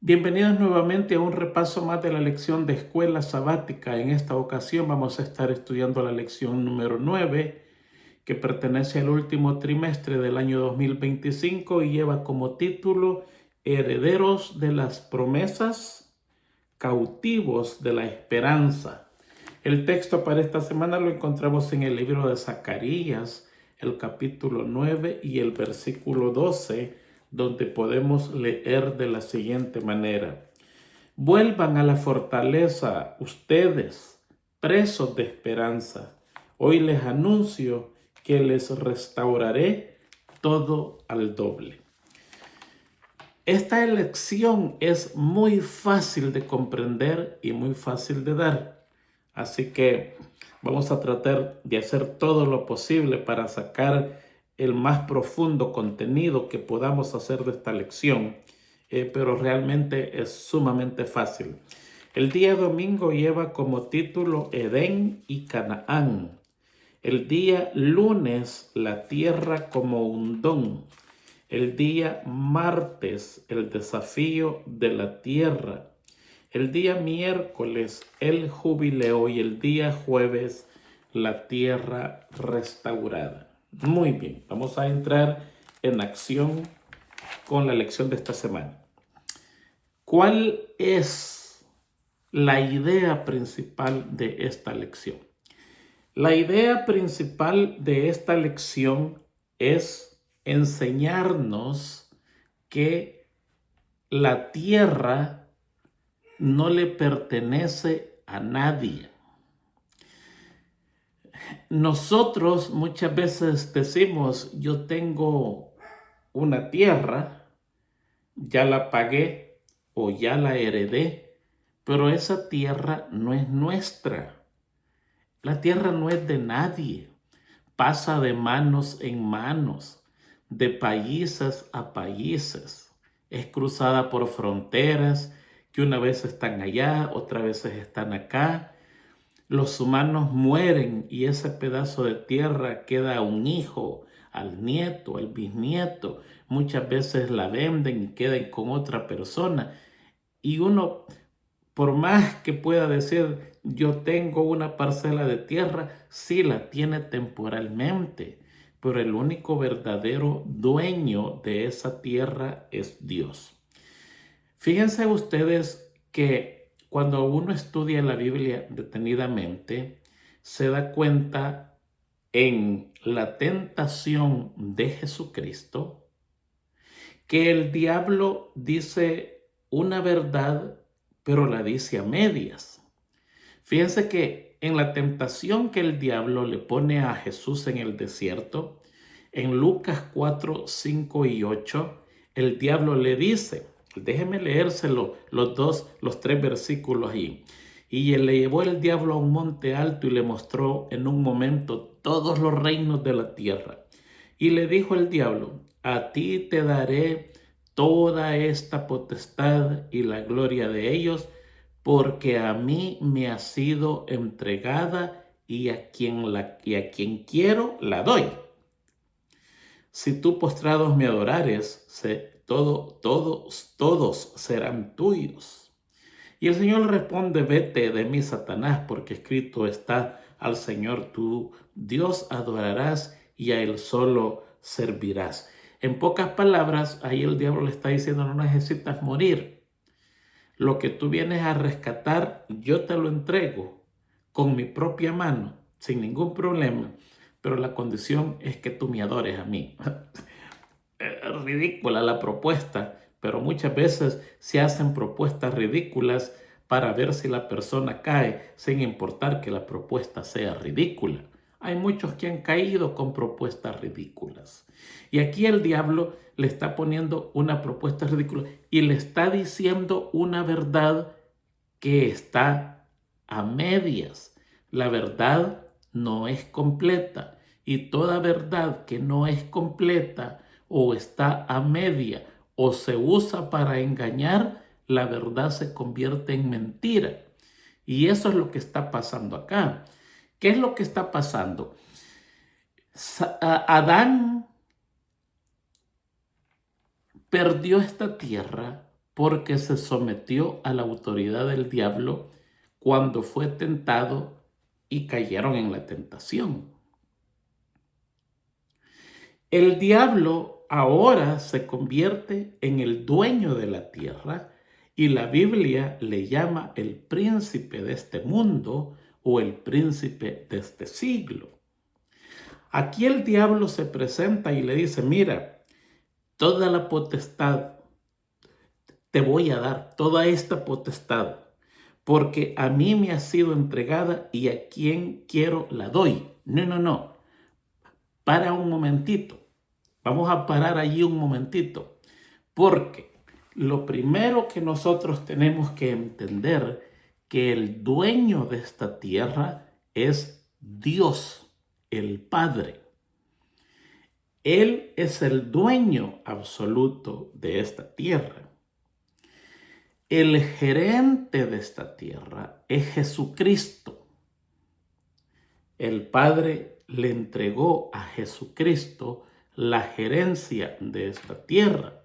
Bienvenidos nuevamente a un repaso más de la lección de escuela sabática. En esta ocasión vamos a estar estudiando la lección número 9, que pertenece al último trimestre del año 2025 y lleva como título Herederos de las promesas, cautivos de la esperanza. El texto para esta semana lo encontramos en el libro de Zacarías, el capítulo 9 y el versículo 12, donde podemos leer de la siguiente manera: Vuelvan a la fortaleza ustedes, presos de esperanza. Hoy les anuncio que les restauraré todo al doble. Esta elección es muy fácil de comprender y muy fácil de dar. Así que vamos a tratar de hacer todo lo posible para sacar el más profundo contenido que podamos hacer de esta lección. Pero realmente es sumamente fácil. El día domingo lleva como título Edén y Canaán. El día lunes, la tierra como un don. El día martes, el desafío de la tierra. El día miércoles, el jubileo. Y el día jueves, la tierra restaurada. Muy bien, vamos a entrar en acción con la lección de esta semana. ¿Cuál es la idea principal de esta lección? La idea principal de esta lección es enseñarnos que la tierra no le pertenece a nadie. Nosotros muchas veces decimos, yo tengo una tierra, ya la pagué o ya la heredé, pero esa tierra no es nuestra. La tierra no es de nadie. Pasa de manos en manos, de países a países. Es cruzada por fronteras que una vez están allá, otra vez están acá. Los humanos mueren y ese pedazo de tierra queda a un hijo, al nieto, al bisnieto. Muchas veces la venden y quedan con otra persona. Y uno, por más que pueda decir, yo tengo una parcela de tierra, sí la tiene temporalmente, pero el único verdadero dueño de esa tierra es Dios. Fíjense ustedes que cuando uno estudia la Biblia detenidamente, se da cuenta en la tentación de Jesucristo que el diablo dice una verdad, pero la dice a medias. Fíjense que en la tentación que el diablo le pone a Jesús en el desierto, en Lucas 4, 5 y 8, el diablo le dice, déjeme leérselo los tres versículos ahí. Y le llevó el diablo a un monte alto y le mostró en un momento todos los reinos de la tierra. Y le dijo el diablo, a ti te daré toda esta potestad y la gloria de ellos, porque a mí me ha sido entregada y a quien quiero la doy. Si tú postrados me adorares, todos serán tuyos. Y el Señor responde, vete de mí, Satanás, porque escrito está, al Señor tu Dios adorarás y a Él solo servirás. En pocas palabras, ahí el diablo le está diciendo, no necesitas morir. Lo que tú vienes a rescatar, yo te lo entrego con mi propia mano, sin ningún problema, pero la condición es que tú me adores a mí. Es ridícula la propuesta, pero muchas veces se hacen propuestas ridículas para ver si la persona cae, sin importar que la propuesta sea ridícula. Hay muchos que han caído con propuestas ridículas. Y aquí el diablo le está poniendo una propuesta ridícula y le está diciendo una verdad que está a medias. La verdad no es completa y toda verdad que no es completa o está a media o se usa para engañar, la verdad se convierte en mentira. Y eso es lo que está pasando acá. ¿Qué es lo que está pasando? Adán perdió esta tierra porque se sometió a la autoridad del diablo cuando fue tentado y cayeron en la tentación. El diablo ahora se convierte en el dueño de la tierra y la Biblia le llama el príncipe de este mundo o el príncipe de este siglo. Aquí el diablo se presenta y le dice, mira, toda la potestad te voy a dar, toda esta potestad, porque a mí me ha sido entregada y a quien quiero la doy. No. Para un momentito. Vamos a parar allí un momentito. Porque lo primero que nosotros tenemos que entender que el dueño de esta tierra es Dios, el Padre. Él es el dueño absoluto de esta tierra. El gerente de esta tierra es Jesucristo. El Padre le entregó a Jesucristo la gerencia de esta tierra.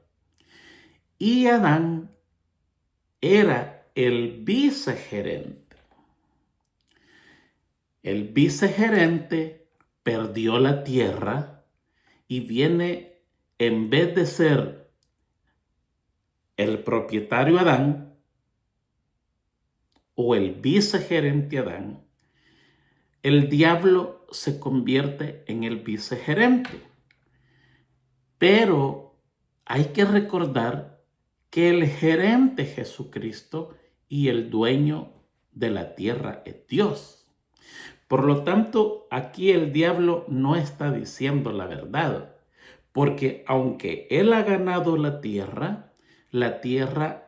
Y Adán era el vicegerente. El vicegerente perdió la tierra y viene, en vez de ser el propietario Adán o el vicegerente Adán, el diablo se convierte en el vicegerente. Pero hay que recordar que el gerente es Jesucristo y el dueño de la tierra es Dios. Por lo tanto, aquí el diablo no está diciendo la verdad, porque aunque él ha ganado la tierra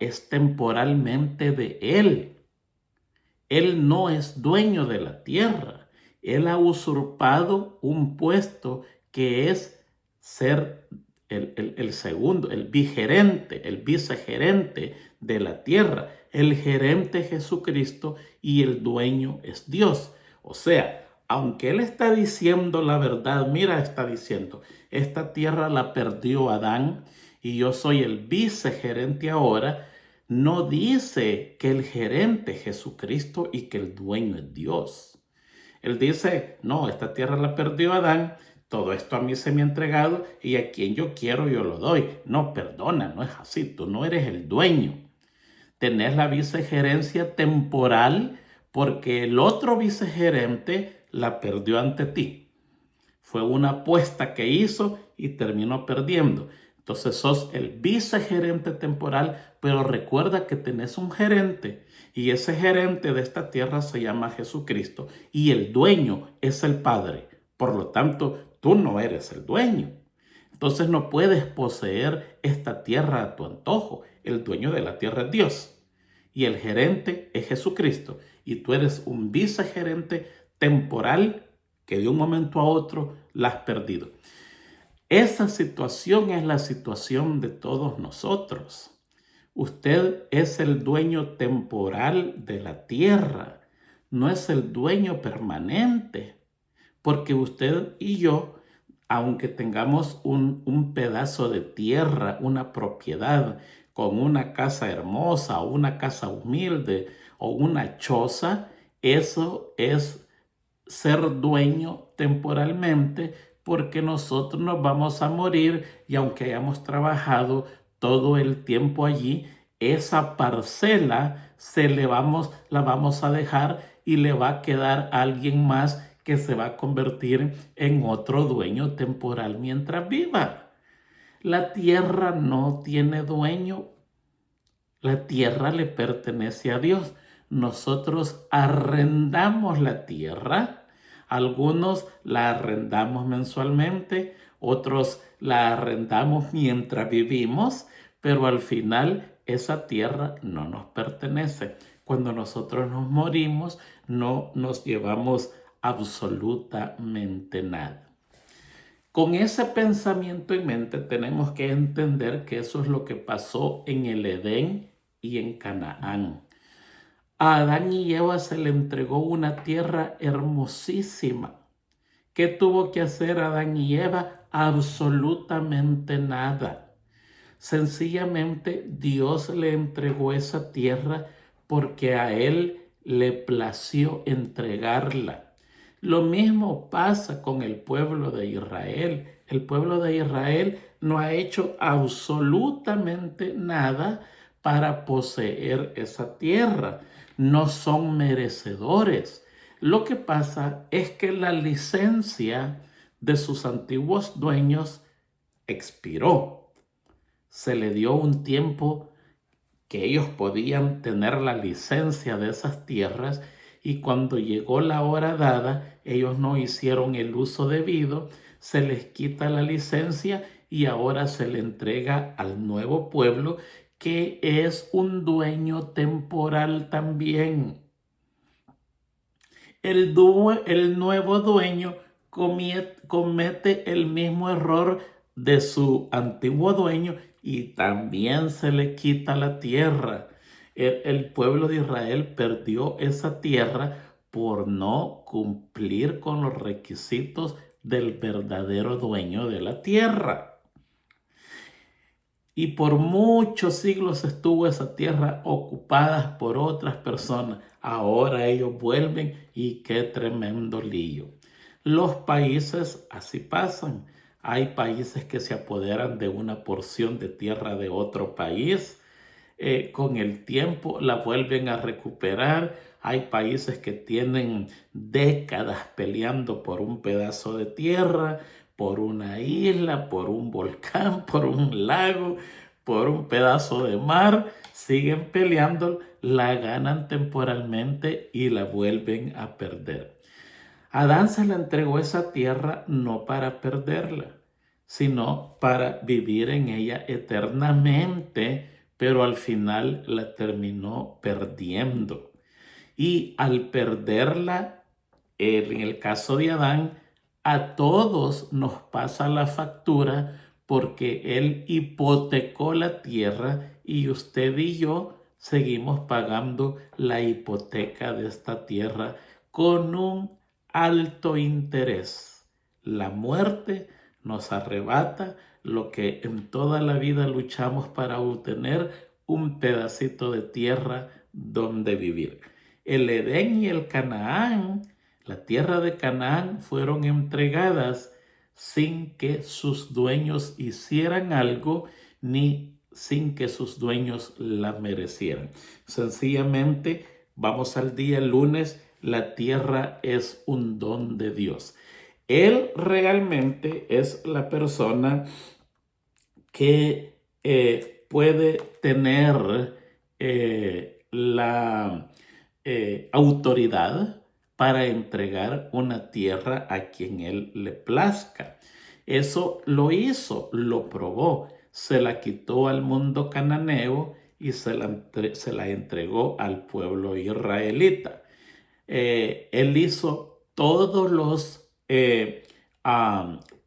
es temporalmente de él. Él no es dueño de la tierra. Él ha usurpado un puesto que es ser el segundo, el vigerente, el vicegerente de la tierra. El gerente es Jesucristo y el dueño es Dios. O sea, aunque él está diciendo la verdad, mira, está diciendo, esta tierra la perdió Adán y yo soy el vicegerente ahora, no dice que el gerente es Jesucristo y que el dueño es Dios. Él dice, no, esta tierra la perdió Adán, todo esto a mí se me ha entregado y a quien yo quiero yo lo doy. No, perdona, no es así, tú no eres el dueño. Tenés la vicegerencia temporal porque el otro vicegerente la perdió ante ti. Fue una apuesta que hizo y terminó perdiendo. Entonces sos el vicegerente temporal, pero recuerda que tenés un gerente y ese gerente de esta tierra se llama Jesucristo y el dueño es el Padre. Por lo tanto, tú no eres el dueño. Entonces no puedes poseer esta tierra a tu antojo. El dueño de la tierra es Dios y el gerente es Jesucristo y tú eres un vicegerente temporal que de un momento a otro la has perdido. Esa situación es la situación de todos nosotros. Usted es el dueño temporal de la tierra, no es el dueño permanente, porque usted y yo, aunque tengamos un pedazo de tierra, una propiedad, con una casa hermosa o una casa humilde o una choza, eso es ser dueño temporalmente porque nosotros nos vamos a morir y aunque hayamos trabajado todo el tiempo allí, esa parcela la vamos a dejar y le va a quedar a alguien más que se va a convertir en otro dueño temporal mientras viva. La tierra no tiene dueño. La tierra le pertenece a Dios. Nosotros arrendamos la tierra. Algunos la arrendamos mensualmente, otros la arrendamos mientras vivimos, pero al final esa tierra no nos pertenece. Cuando nosotros nos morimos, no nos llevamos absolutamente nada. Con ese pensamiento en mente tenemos que entender que eso es lo que pasó en el Edén y en Canaán. A Adán y Eva se le entregó una tierra hermosísima. ¿Qué tuvo que hacer Adán y Eva? Absolutamente nada. Sencillamente Dios le entregó esa tierra porque a él le plació entregarla. Lo mismo pasa con el pueblo de Israel. El pueblo de Israel no ha hecho absolutamente nada para poseer esa tierra. No son merecedores. Lo que pasa es que la licencia de sus antiguos dueños expiró. Se le dio un tiempo que ellos podían tener la licencia de esas tierras, y cuando llegó la hora dada, ellos no hicieron el uso debido, se les quita la licencia y ahora se le entrega al nuevo pueblo, que es un dueño temporal también. El nuevo dueño comete el mismo error de su antiguo dueño y también se le quita la tierra. El pueblo de Israel perdió esa tierra por no cumplir con los requisitos del verdadero dueño de la tierra. Y por muchos siglos estuvo esa tierra ocupada por otras personas. Ahora ellos vuelven y qué tremendo lío. Los países así pasan. Hay países que se apoderan de una porción de tierra de otro país. Con el tiempo la vuelven a recuperar. Hay países que tienen décadas peleando por un pedazo de tierra, por una isla, por un volcán, por un lago, por un pedazo de mar. Siguen peleando, la ganan temporalmente y la vuelven a perder. Adán se le entregó esa tierra no para perderla, sino para vivir en ella eternamente, pero al final la terminó perdiendo. Y al perderla, en el caso de Adán, a todos nos pasa la factura porque él hipotecó la tierra y usted y yo seguimos pagando la hipoteca de esta tierra con un alto interés. La muerte nos arrebata lo que en toda la vida luchamos para obtener: un pedacito de tierra donde vivir. El Edén y el Canaán, la tierra de Canaán, fueron entregadas sin que sus dueños hicieran algo, ni sin que sus dueños la merecieran. Sencillamente, vamos al día lunes, la tierra es un don de Dios. Él realmente es la persona que puede tener la autoridad para entregar una tierra a quien él le plazca. Eso lo hizo, lo probó, se la quitó al mundo cananeo y se la entregó al pueblo israelita. Él hizo todos los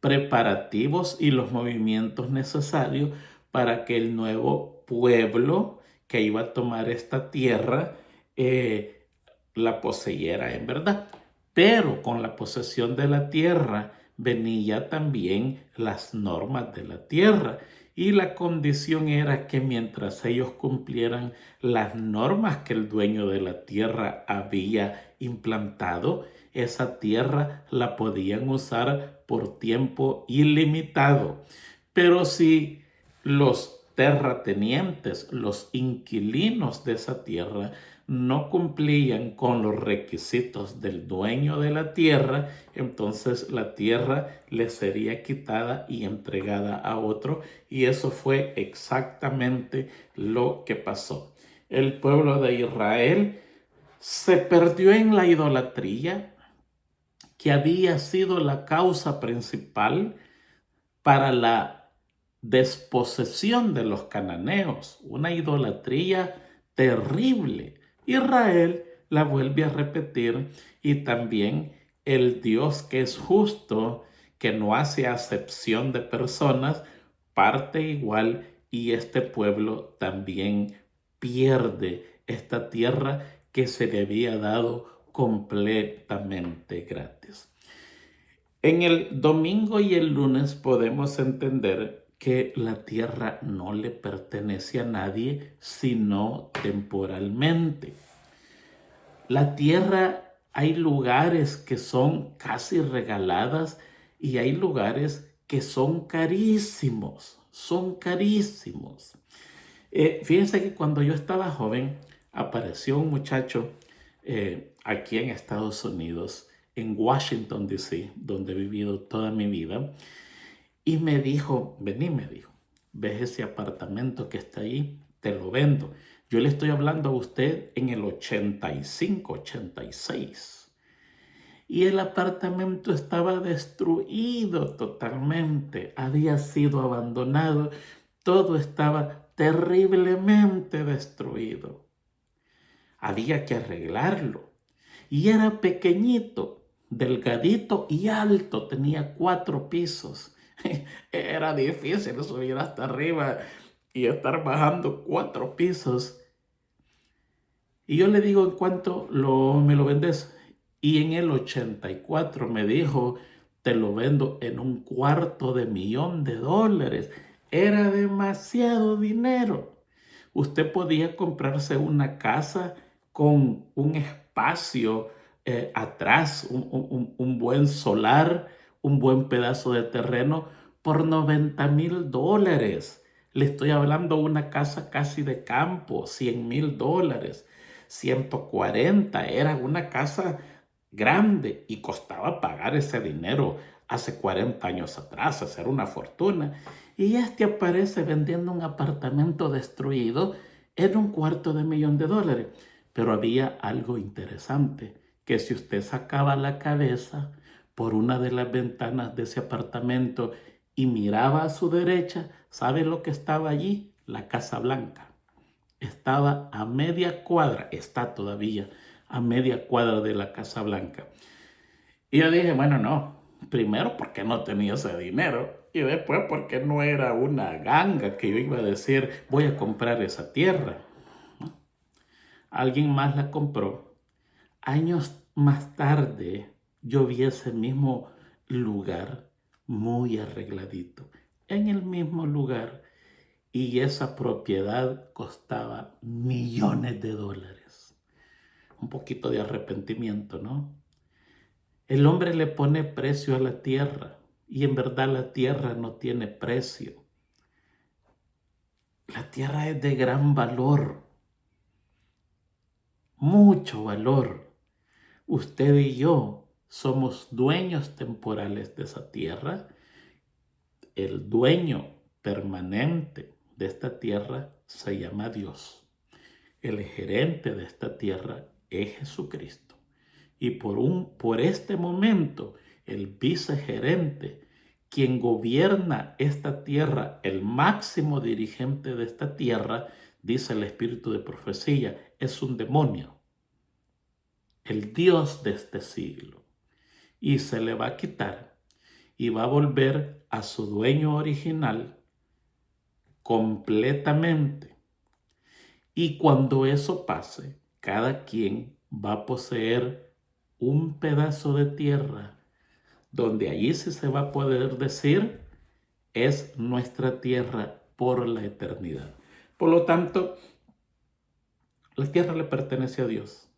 preparativos y los movimientos necesarios para que el nuevo pueblo que iba a tomar esta tierra la poseyera en verdad. Pero con la posesión de la tierra venía también las normas de la tierra, y la condición era que mientras ellos cumplieran las normas que el dueño de la tierra había implantado, esa tierra la podían usar por tiempo ilimitado. Pero si los terratenientes, los inquilinos de esa tierra, no cumplían con los requisitos del dueño de la tierra, entonces la tierra les sería quitada y entregada a otro, y eso fue exactamente lo que pasó. El pueblo de Israel se perdió en la idolatría, que había sido la causa principal para la desposesión de los cananeos, una idolatría terrible. Israel la vuelve a repetir, y también el Dios que es justo, que no hace acepción de personas, parte igual, y este pueblo también pierde esta tierra que se le había dado completamente gratis. En el domingo y el lunes podemos entender que la tierra no le pertenece a nadie sino temporalmente. La tierra, hay lugares que son casi regaladas y hay lugares que son carísimos, son carísimos. Fíjense que cuando yo estaba joven apareció un muchacho aquí en Estados Unidos, en Washington, D.C., donde he vivido toda mi vida, y me dijo, vení, me dijo, ¿ves ese apartamento que está ahí? Te lo vendo. Yo le estoy hablando a usted en el 85, 86. Y el apartamento estaba destruido totalmente, había sido abandonado, todo estaba terriblemente destruido. Había que arreglarlo. Y era pequeñito, delgadito y alto, tenía 4 pisos. Era difícil subir hasta arriba y estar bajando 4 pisos. Y yo le digo, ¿en cuánto me lo vendes? Y en el 84 me dijo, te lo vendo en $250,000. Era demasiado dinero. Usted podía comprarse una casa con un espacio atrás, un buen solar, un buen pedazo de terreno por $90,000. Le estoy hablando de una casa casi de campo, $100,000. 140, era una casa grande y costaba pagar ese dinero hace 40 años atrás, hacer una fortuna. Y este aparece vendiendo un apartamento destruido en $250,000. Pero había algo interesante, que si usted sacaba la cabeza por una de las ventanas de ese apartamento y miraba a su derecha, ¿sabe lo que estaba allí? La Casa Blanca. Estaba a media cuadra, está todavía a media cuadra de la Casa Blanca. Y yo dije, bueno, no, primero porque no tenía ese dinero y después porque no era una ganga que yo iba a decir, voy a comprar esa tierra. Alguien más la compró. Años más tarde yo vi ese mismo lugar muy arregladito, en el mismo lugar. Y esa propiedad costaba $millones. Un poquito de arrepentimiento, ¿no? El hombre le pone precio a la tierra y en verdad la tierra no tiene precio. La tierra es de gran valor, mucho valor. Usted y yo somos dueños temporales de esa tierra. El dueño permanente de esta tierra se llama Dios. El gerente de esta tierra es Jesucristo. Y por este momento, el vicegerente, quien gobierna esta tierra, el máximo dirigente de esta tierra, dice el espíritu de profecía, es un demonio, el Dios de este siglo. Y se le va a quitar y va a volver a su dueño original completamente. Y cuando eso pase, cada quien va a poseer un pedazo de tierra donde allí sí se va a poder decir es nuestra tierra por la eternidad. Por lo tanto, la tierra le pertenece a Dios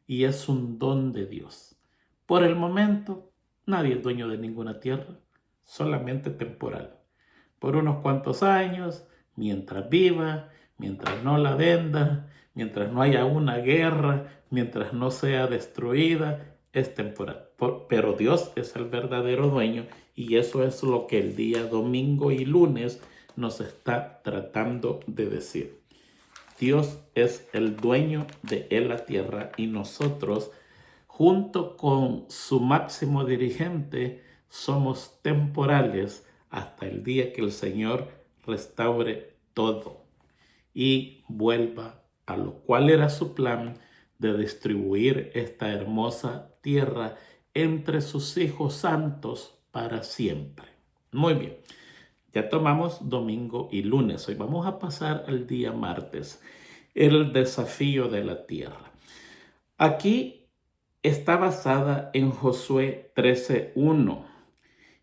y es un don de Dios. Por el momento, nadie es dueño de ninguna tierra, solamente temporal. Por unos cuantos años, mientras viva, mientras no la venda, mientras no haya una guerra, mientras no sea destruida, es temporal. Pero Dios es el verdadero dueño y eso es lo que el día domingo y lunes nos está tratando de decir. Dios es el dueño de la tierra y nosotros, junto con su máximo dirigente, somos temporales hasta el día que el Señor restaure todo y vuelva a lo cual era su plan de distribuir esta hermosa tierra entre sus hijos santos para siempre. Muy bien, ya tomamos domingo y lunes. Hoy vamos a pasar al día martes, el desafío de la tierra. Aquí está basada en Josué 13:1.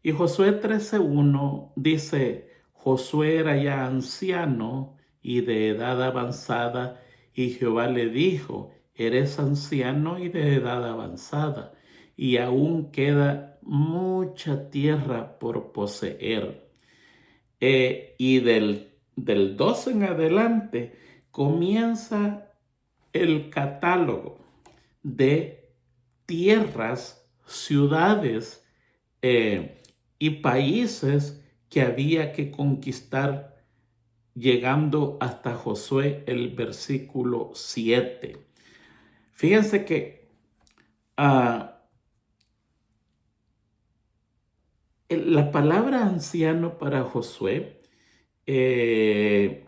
Y Josué 13:1 dice, Josué era ya anciano y de edad avanzada, y Jehová le dijo, eres anciano y de edad avanzada, y aún queda mucha tierra por poseer. Y del 2 en adelante comienza el catálogo de tierras, ciudades y países que había que conquistar, llegando hasta Josué el versículo 7. Fíjense que la palabra anciano para Josué, en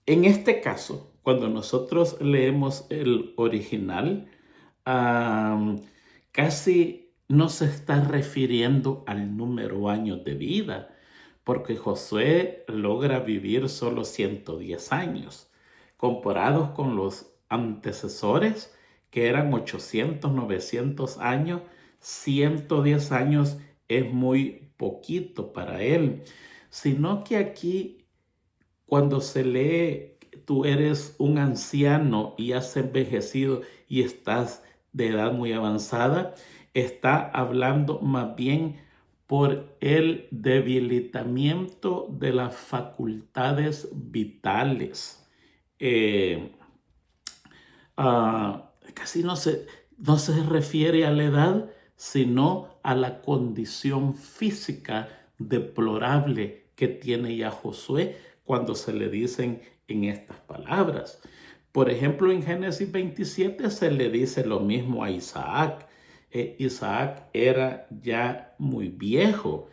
este caso, cuando nosotros leemos el original, casi no se está refiriendo al número de años de vida, porque Josué logra vivir solo 110 años, comparados con los antecesores, que eran 800, 900 años. 110 años es muy poquito para él, sino que aquí, cuando se lee, tú eres un anciano y has envejecido y estás de edad muy avanzada, está hablando más bien por el debilitamiento de las facultades vitales. Eh, Casi no se refiere a la edad, sino a la condición física deplorable que tiene ya Josué cuando se le dicen en estas palabras. Por ejemplo, en Génesis 27 se le dice lo mismo a Isaac. Isaac era ya muy viejo,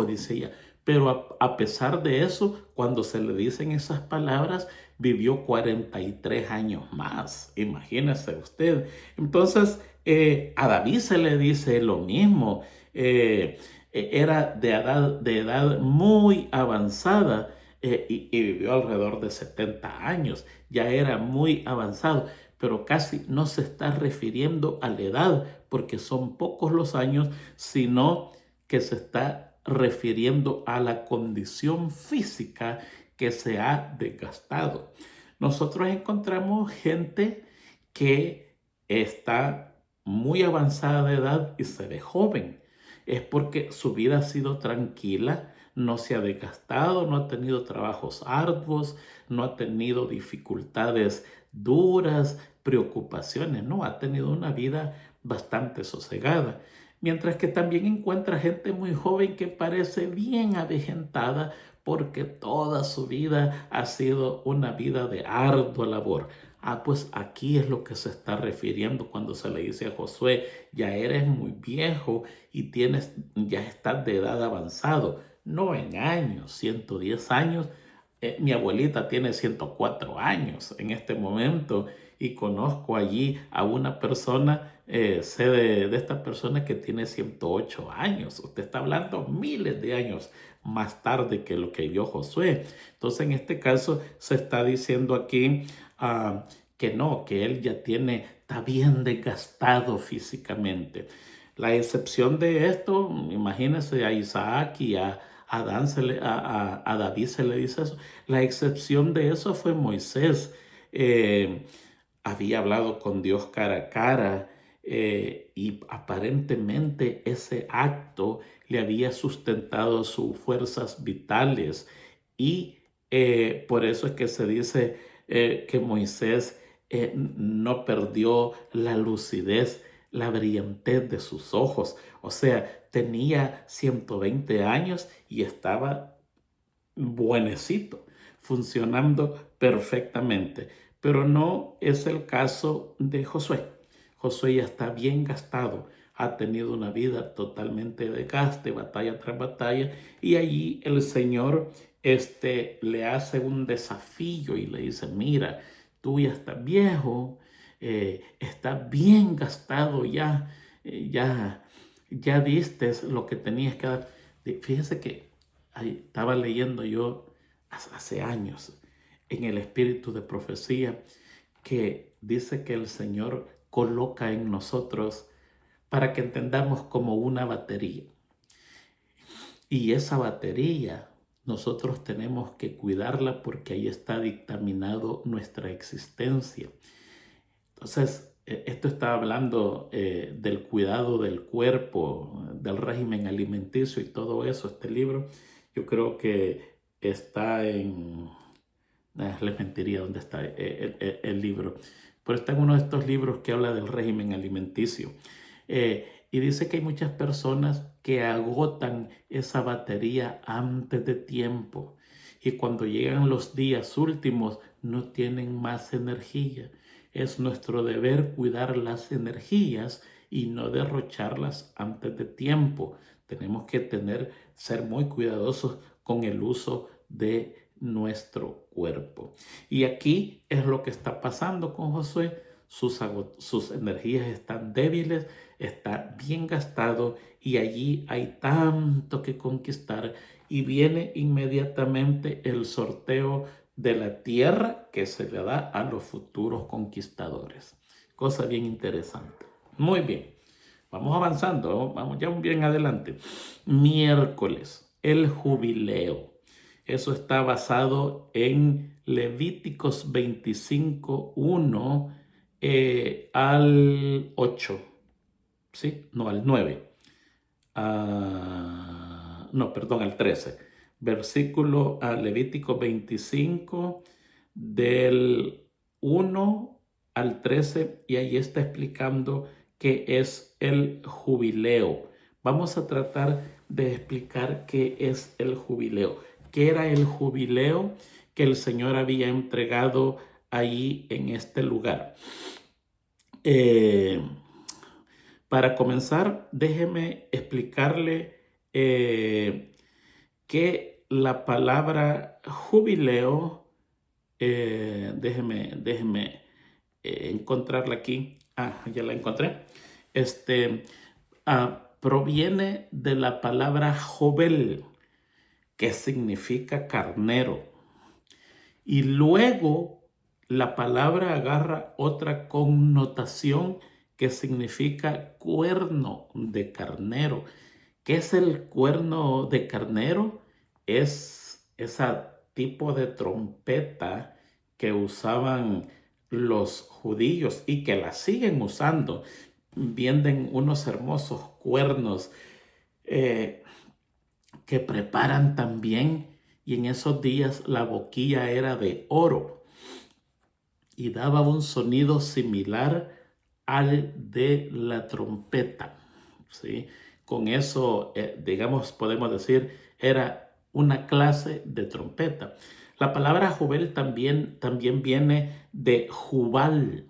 dice ella. Pero a pesar de eso, cuando se le dicen esas palabras, vivió 43 años más. Imagínese usted. Entonces, a David se le dice lo mismo. Era de edad muy avanzada, y vivió alrededor de 70 años. Ya era muy avanzado, pero casi no se está refiriendo a la edad, porque son pocos los años, sino que se está refiriendo a la condición física que se ha desgastado. Nosotros encontramos gente que está muy avanzada de edad y se ve joven. Es porque su vida ha sido tranquila, no se ha desgastado, no ha tenido trabajos arduos, no ha tenido dificultades duras, preocupaciones, no, ha tenido una vida bastante sosegada. Mientras que también encuentra gente muy joven que parece bien avejentada porque toda su vida ha sido una vida de ardua labor. Pues aquí es lo que se está refiriendo cuando se le dice a Josué, ya eres muy viejo y ya estás de edad avanzado, no en años, 110 años. Mi abuelita tiene 104 años en este momento y conozco allí a una persona, sé de esta persona que tiene 108 años. Usted está hablando miles de años más tarde que lo que vio Josué. Entonces, en este caso, se está diciendo aquí que no, que él ya está bien desgastado físicamente. La excepción de esto, imagínense a Isaac y a David se le dice eso. La excepción de eso fue Moisés. Había hablado con Dios cara a cara, y aparentemente ese acto le había sustentado sus fuerzas vitales, y por eso es que se dice que Moisés no perdió la lucidez, la brillantez de sus ojos. O sea, tenía 120 años y estaba buenecito, funcionando perfectamente. Pero no es el caso de Josué. Josué ya está bien gastado, ha tenido una vida totalmente de gaste, batalla tras batalla, y allí el Señor le hace un desafío y le dice, mira, tú ya estás viejo, estás bien gastado ya, ya diste lo que tenías que dar. Fíjese que estaba leyendo yo hace años en el espíritu de profecía, que dice que el Señor coloca en nosotros para que entendamos como una batería. Y esa batería nosotros tenemos que cuidarla porque ahí está dictaminado nuestra existencia. Entonces, esto está hablando del cuidado del cuerpo, del régimen alimenticio y todo eso. Este libro yo creo que está en... les mentiría dónde está el libro, pero está en uno de estos libros que habla del régimen alimenticio. Y dice que hay muchas personas que agotan esa batería antes de tiempo y cuando llegan los días últimos no tienen más energía. Es nuestro deber cuidar las energías y no derrocharlas antes de tiempo. Tenemos que ser muy cuidadosos con el uso de nuestro cuerpo. Y aquí es lo que está pasando con Josué. Sus energías están débiles, está bien gastado y allí hay tanto que conquistar y viene inmediatamente el sorteo de la tierra que se le da a los futuros conquistadores. Cosa bien interesante. Muy bien, vamos avanzando, vamos ya bien adelante. Miércoles, el jubileo. Eso está basado en Levíticos 25:1 al 8, ¿sí? No, al 9. No, perdón, al 13. Versículo Levítico 25 del 1 al 13 y ahí está explicando qué es el jubileo. Vamos a tratar de explicar qué es el jubileo. ¿Qué era el jubileo que el Señor había entregado ahí en este lugar? Para comenzar, déjeme explicarle que la palabra jubileo, déjeme encontrarla aquí. Ya la encontré. Proviene de la palabra jovel, que significa carnero. Y luego la palabra agarra otra connotación que significa cuerno de carnero. ¿Qué es el cuerno de carnero? Es ese tipo de trompeta que usaban los judíos y que la siguen usando. Venden unos hermosos cuernos que preparan también, y en esos días la boquilla era de oro y daba un sonido similar al de la trompeta, ¿sí? Con eso, digamos, podemos decir, era una clase de trompeta. La palabra jubel también viene de jubal,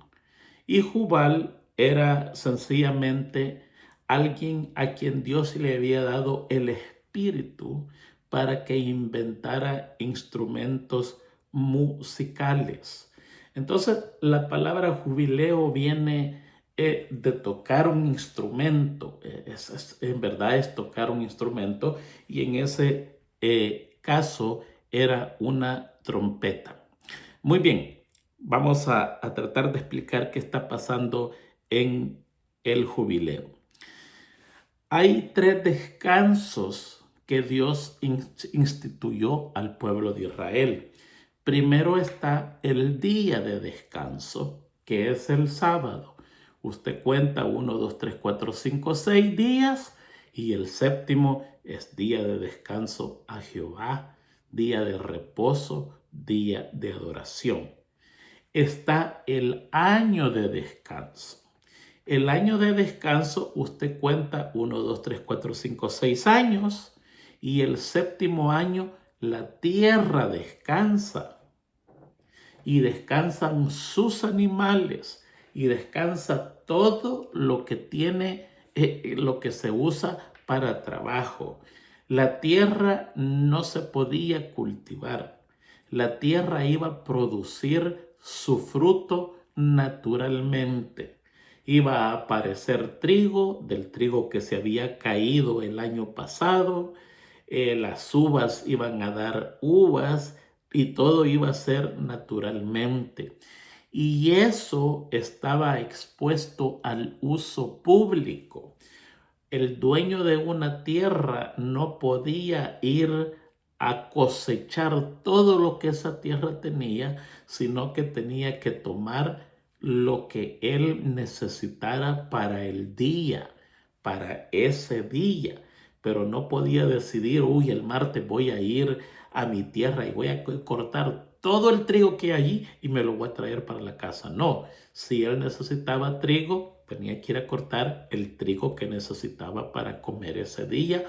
y jubal era sencillamente alguien a quien Dios le había dado el espíritu para que inventara instrumentos musicales. Entonces, la palabra jubileo viene de tocar un instrumento. En verdad es tocar un instrumento y en ese caso era una trompeta. Muy bien, vamos a tratar de explicar qué está pasando en el jubileo. Hay 3 descansos que Dios instituyó al pueblo de Israel. Primero está el día de descanso, que es el sábado. Usted cuenta 1, 2, 3, 4, 5, 6 días y el séptimo es día de descanso a Jehová, día de reposo, día de adoración. Está el año de descanso. El año de descanso, usted cuenta 1, 2, 3, 4, 5, 6 años y el séptimo año la tierra descansa y descansan sus animales y descansa todo lo que tiene, lo que se usa para trabajo. La tierra no se podía cultivar. La tierra iba a producir su fruto naturalmente. Iba a aparecer trigo, del trigo que se había caído el año pasado. Las uvas iban a dar uvas y todo iba a ser naturalmente. Y eso estaba expuesto al uso público. el dueño de una tierra no podía ir a cosechar todo lo que esa tierra tenía, sino que tenía que tomar lo que él necesitara para el día, para ese día. Pero no podía decidir, uy, el martes voy a ir a mi tierra y voy a cortar todo el trigo que hay allí y me lo voy a traer para la casa. No, si él necesitaba trigo, tenía que ir a cortar el trigo que necesitaba para comer ese día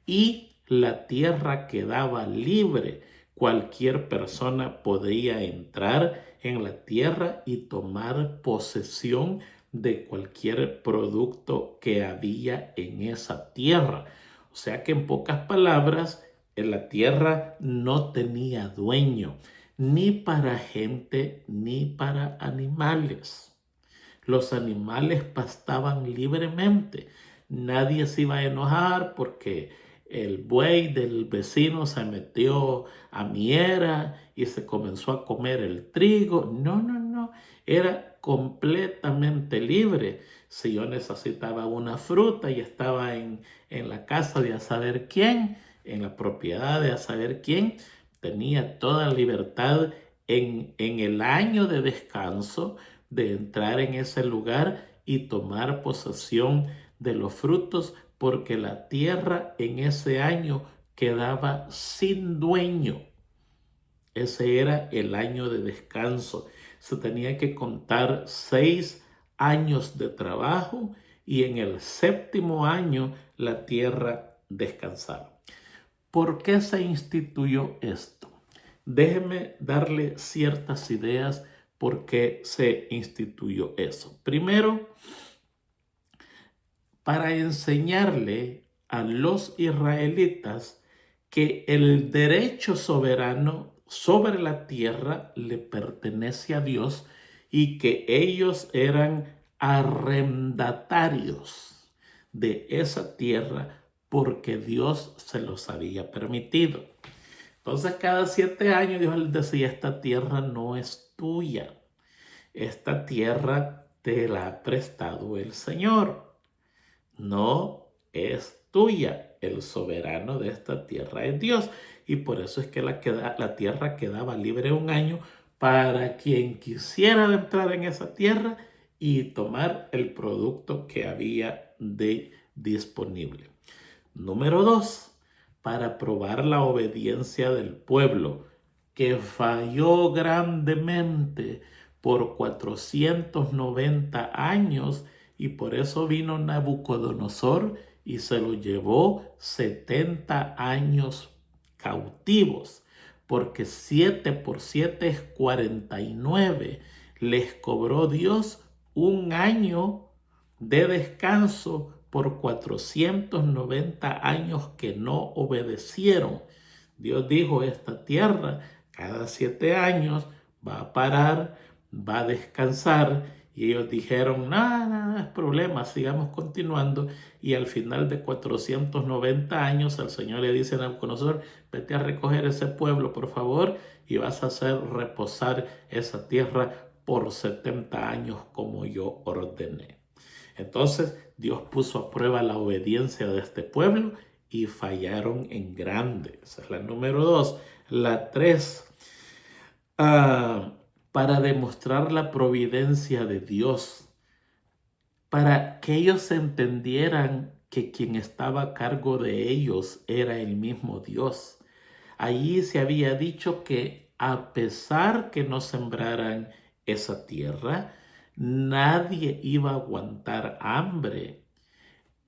y la tierra quedaba libre. Cualquier persona podía entrar en la tierra y tomar posesión de cualquier producto que había en esa tierra. O sea que en pocas palabras, en la tierra no tenía dueño, ni para gente ni para animales. Los animales pastaban libremente. Nadie se iba a enojar porque el buey del vecino se metió a mi era y se comenzó a comer el trigo. No, no, no. Era completamente libre. Si yo necesitaba una fruta y estaba en la casa de a saber quién, en la propiedad de a saber quién, tenía toda libertad en el año de descanso de entrar en ese lugar y tomar posesión de los frutos, porque la tierra en ese año quedaba sin dueño. Ese era el año de descanso. Se tenía que contar 6 años de trabajo y en el 7º año la tierra descansaba. ¿Por qué se instituyó esto? Déjeme darle ciertas ideas por qué se instituyó eso. Primero, para enseñarle a los israelitas que el derecho soberano sobre la tierra le pertenece a Dios y que ellos eran arrendatarios de esa tierra porque Dios se los había permitido. Entonces cada 7 años Dios les decía, esta tierra no es tuya, esta tierra te la ha prestado el Señor, no es tuya, el soberano de esta tierra es Dios. Y por eso es que la tierra quedaba libre un año para quien quisiera entrar en esa tierra y tomar el producto que había disponible. Número 2, para probar la obediencia del pueblo, que falló grandemente por 490 años y por eso vino Nabucodonosor y se lo llevó 70 años cautivos, porque 7 por 7 es 49. Les cobró Dios un año de descanso por 490 años que no obedecieron. Dios dijo, esta tierra cada 7 años va a parar, va a descansar. Y ellos dijeron, nada, es problema, sigamos continuando. Y al final de 490 años, el Señor le dice a Nabucodonosor, vete a recoger ese pueblo, por favor, y vas a hacer reposar esa tierra por 70 años como yo ordené. Entonces Dios puso a prueba la obediencia de este pueblo y fallaron en grande. Esa es la número 2. La 3, para demostrar la providencia de Dios, para que ellos entendieran que quien estaba a cargo de ellos era el mismo Dios. Allí se había dicho que a pesar que no sembraran esa tierra, nadie iba a aguantar hambre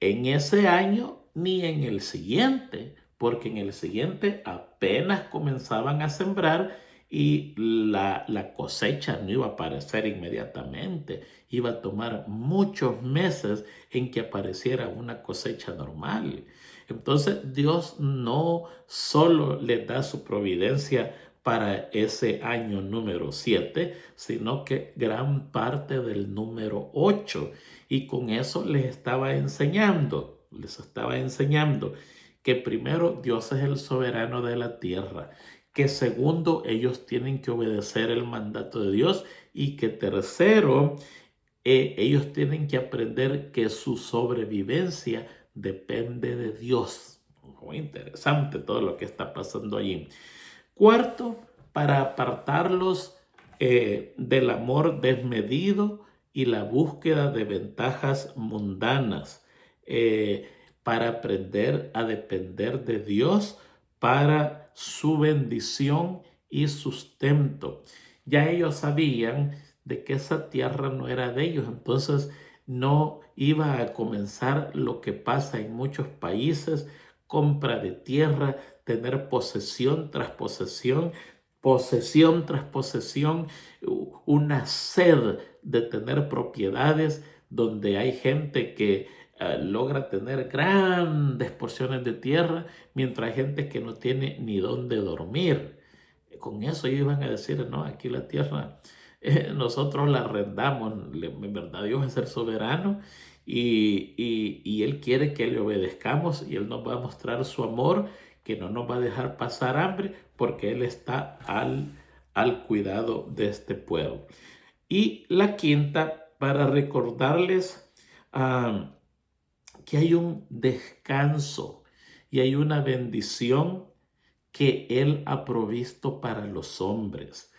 en ese año ni en el siguiente, porque en el siguiente apenas comenzaban a sembrar y la cosecha no iba a aparecer inmediatamente. Iba a tomar muchos meses en que apareciera una cosecha normal. Entonces Dios no solo le da su providencia para ese año número 7, sino que gran parte del número 8. Y con eso les estaba enseñando que primero Dios es el soberano de la tierra, que segundo ellos tienen que obedecer el mandato de Dios y que tercero ellos tienen que aprender que su sobrevivencia depende de Dios. Muy interesante todo lo que está pasando allí. Cuarto, para apartarlos del amor desmedido y la búsqueda de ventajas mundanas, para aprender a depender de Dios para su bendición y sustento. Ya ellos sabían de que esa tierra no era de ellos, entonces no iba a comenzar lo que pasa en muchos países: compra de tierra, tener posesión tras posesión, posesión tras posesión, una sed de tener propiedades, donde hay gente que logra tener grandes porciones de tierra, mientras hay gente que no tiene ni dónde dormir. Con eso ellos iban a decir: no, aquí la tierra nosotros la arrendamos. En verdad, Dios es el soberano y Él quiere que le obedezcamos, y Él nos va a mostrar su amor, que no nos va a dejar pasar hambre, porque Él está al cuidado de este pueblo. Y la quinta, para recordarles que hay un descanso y hay una bendición que Él ha provisto para los hombres.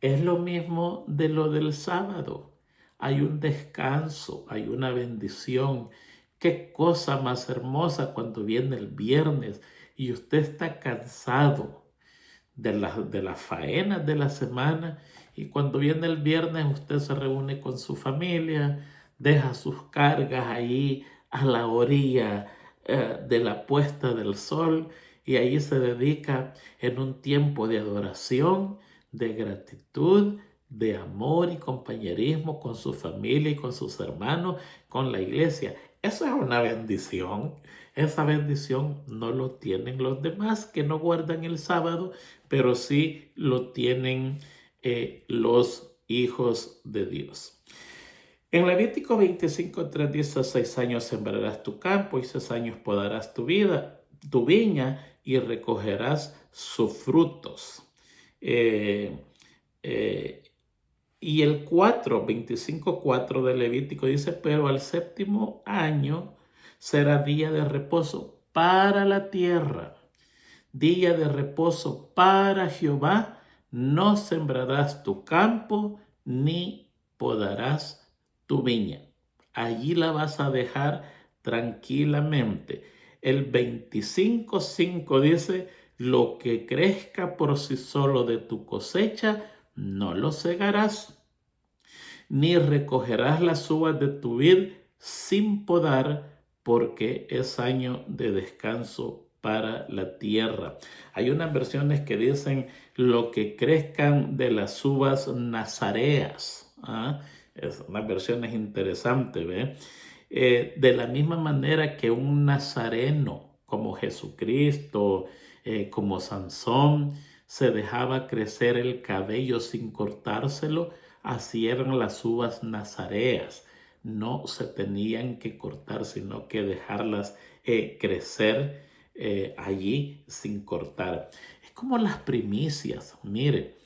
Es lo mismo de lo del sábado. Hay un descanso, hay una bendición. Qué cosa más hermosa cuando viene el viernes y usted está cansado de las faenas de la semana, y cuando viene el viernes usted se reúne con su familia, deja sus cargas ahí a la orilla de la puesta del sol, y ahí se dedica en un tiempo de adoración, de gratitud, de amor y compañerismo con su familia y con sus hermanos, con la iglesia. Eso es una bendición. Esa bendición no lo tienen los demás que no guardan el sábado, pero sí lo tienen los hijos de Dios. En Levítico 25:3 dice: 6 años sembrarás tu campo y 6 años podarás tu viña, y recogerás sus frutos. Y el 25:4 de Levítico dice: pero al séptimo año será día de reposo para la tierra, día de reposo para Jehová. No sembrarás tu campo ni podarás tu viña. Allí la vas a dejar tranquilamente. El 25:5 dice: lo que crezca por sí solo de tu cosecha, no lo segarás, ni recogerás las uvas de tu vid sin podar, porque es año de descanso para la tierra. Hay unas versiones que dicen: lo que crezcan de las uvas nazareas. Es unas versiones interesantes, ¿ve? De la misma manera que un nazareno, como Jesucristo, como Sansón, se dejaba crecer el cabello sin cortárselo, así eran las uvas nazareas. No se tenían que cortar, sino que dejarlas crecer allí sin cortar. Es como las primicias. Mire,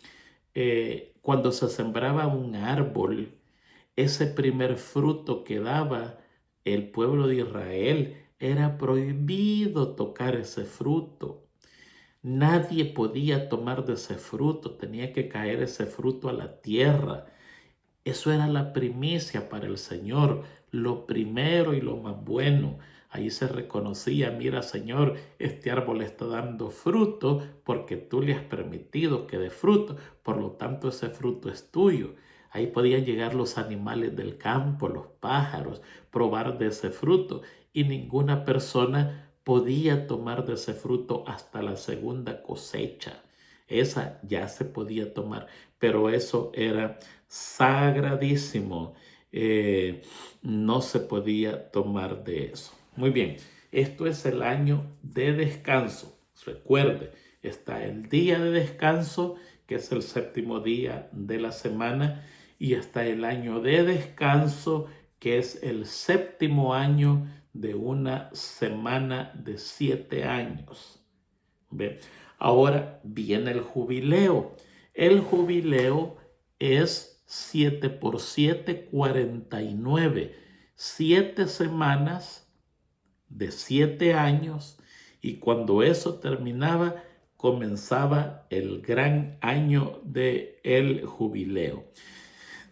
cuando se sembraba un árbol, ese primer fruto que daba el pueblo de Israel, era prohibido tocar ese fruto. Nadie podía tomar de ese fruto, tenía que caer ese fruto a la tierra. Eso era la primicia para el Señor, lo primero y lo más bueno. Ahí se reconocía: mira, Señor, este árbol está dando fruto porque tú le has permitido que dé fruto, por lo tanto ese fruto es tuyo. Ahí podían llegar los animales del campo, los pájaros, probar de ese fruto, y ninguna persona podía tomar de ese fruto hasta la segunda cosecha. Esa ya se podía tomar, pero eso era sagradísimo. No se podía tomar de eso. Muy bien, esto es el año de descanso. Recuerde, está el día de descanso, que es el séptimo día de la semana, y está el año de descanso, que es el séptimo año de una semana de 7 años. ¿Ve? Ahora viene el jubileo. El jubileo es 7 por 7, 49. 7 semanas de 7 años, y cuando eso terminaba, comenzaba el gran año del jubileo.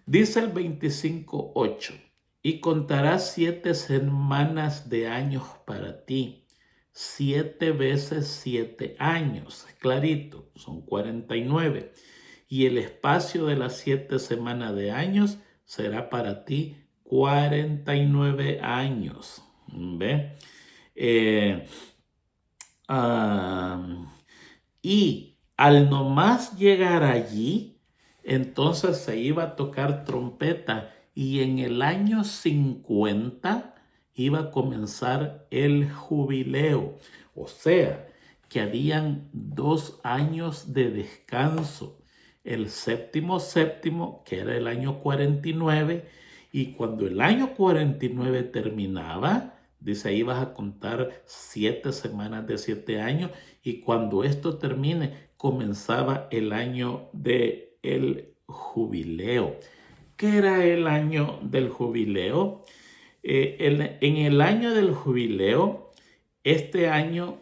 Dice el 25:8, y contarás 7 semanas de años para ti, 7 veces 7 años, clarito, son 49. Y el espacio de las 7 semanas de años será para ti 49 años. ¿Ve? Eh, ah, y al nomás llegar allí, entonces se iba a tocar trompeta, y en el año 50 iba a comenzar el jubileo. O sea, que habían 2 años de descanso. El séptimo, que era el año 49, y cuando el año 49 terminaba, dice, ahí vas a contar 7 semanas de 7 años, y cuando esto termine, comenzaba el año del jubileo. ¿Qué era el año del jubileo? En el año del jubileo, este año,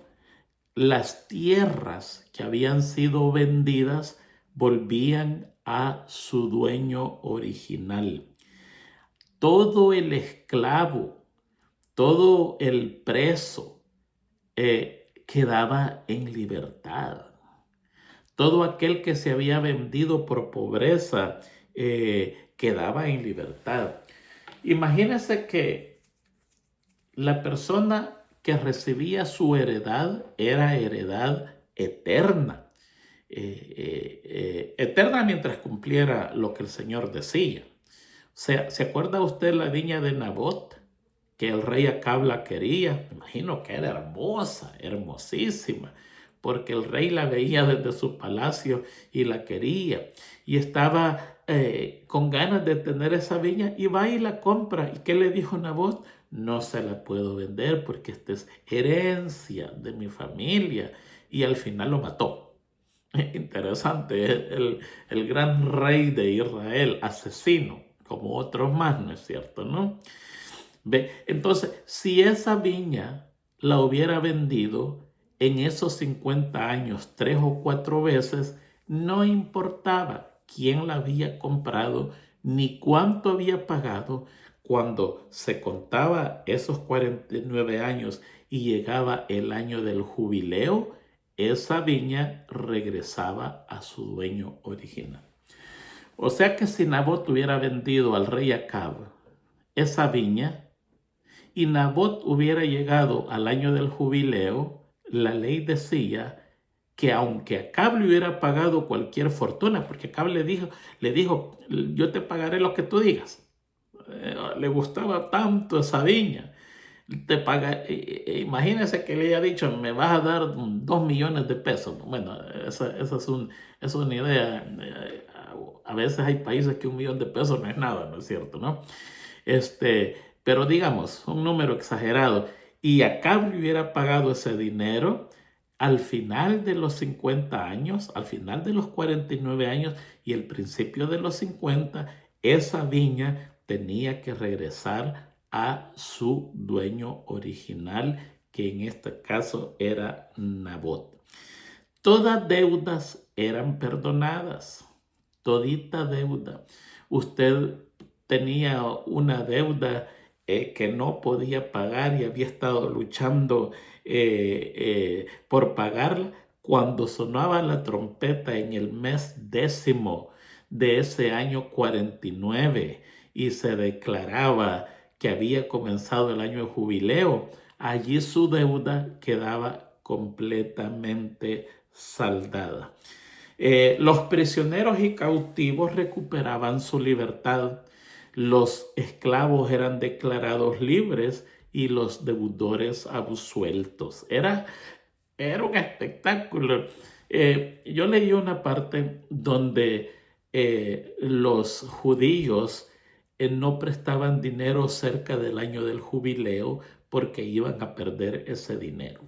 las tierras que habían sido vendidas volvían a su dueño original. Todo el esclavo, todo el preso quedaba en libertad. Todo aquel que se había vendido por pobreza quedaba en libertad. Imagínense que la persona que recibía su heredad era heredad eterna. Eterna mientras cumpliera lo que el Señor decía. O sea, ¿se acuerda usted la viña de Nabot? Que el rey Acab la quería. Me imagino que era hermosa, hermosísima, porque el rey la veía desde su palacio y la quería. Y estaba con ganas de tener esa viña, y va y la compra. ¿Y qué le dijo Nabot? No se la puedo vender porque esta es herencia de mi familia. Y al final lo mató. Interesante, el gran rey de Israel, asesino, como otros más, ¿no es cierto, no? ¿Ve? Entonces, si esa viña la hubiera vendido en esos 50 años 3 o 4 veces, no importaba quién la había comprado ni cuánto había pagado. Cuando se contaba esos 49 años y llegaba el año del jubileo, esa viña regresaba a su dueño original. O sea que si Nabot hubiera vendido al rey Acab esa viña, y Nabot hubiera llegado al año del jubileo, la ley decía que aunque Acab le hubiera pagado cualquier fortuna, porque Acab le dijo, yo te pagaré lo que tú digas. Le gustaba tanto esa viña. Imagínese que le haya dicho, me vas a dar 2 millones de pesos. Bueno, esa es una idea. A veces hay países que 1 millón de pesos no es nada, ¿no es cierto, no? Pero digamos, un número exagerado. Y Acab le hubiera pagado ese dinero al final de los 50 años, al final de los 49 años y el principio de los 50, esa viña tenía que regresar a su dueño original, que en este caso era Nabot. Todas deudas eran perdonadas, todita deuda. Usted tenía una deuda que no podía pagar y había estado luchando por pagarla. Cuando sonaba la trompeta en el mes 10º de ese año 49 y se declaraba que había comenzado el año de jubileo, allí su deuda quedaba completamente saldada. Los prisioneros y cautivos recuperaban su libertad. Los esclavos eran declarados libres y los deudores absueltos. Era un espectáculo. Yo leí una parte donde los judíos no prestaban dinero cerca del año del jubileo porque iban a perder ese dinero.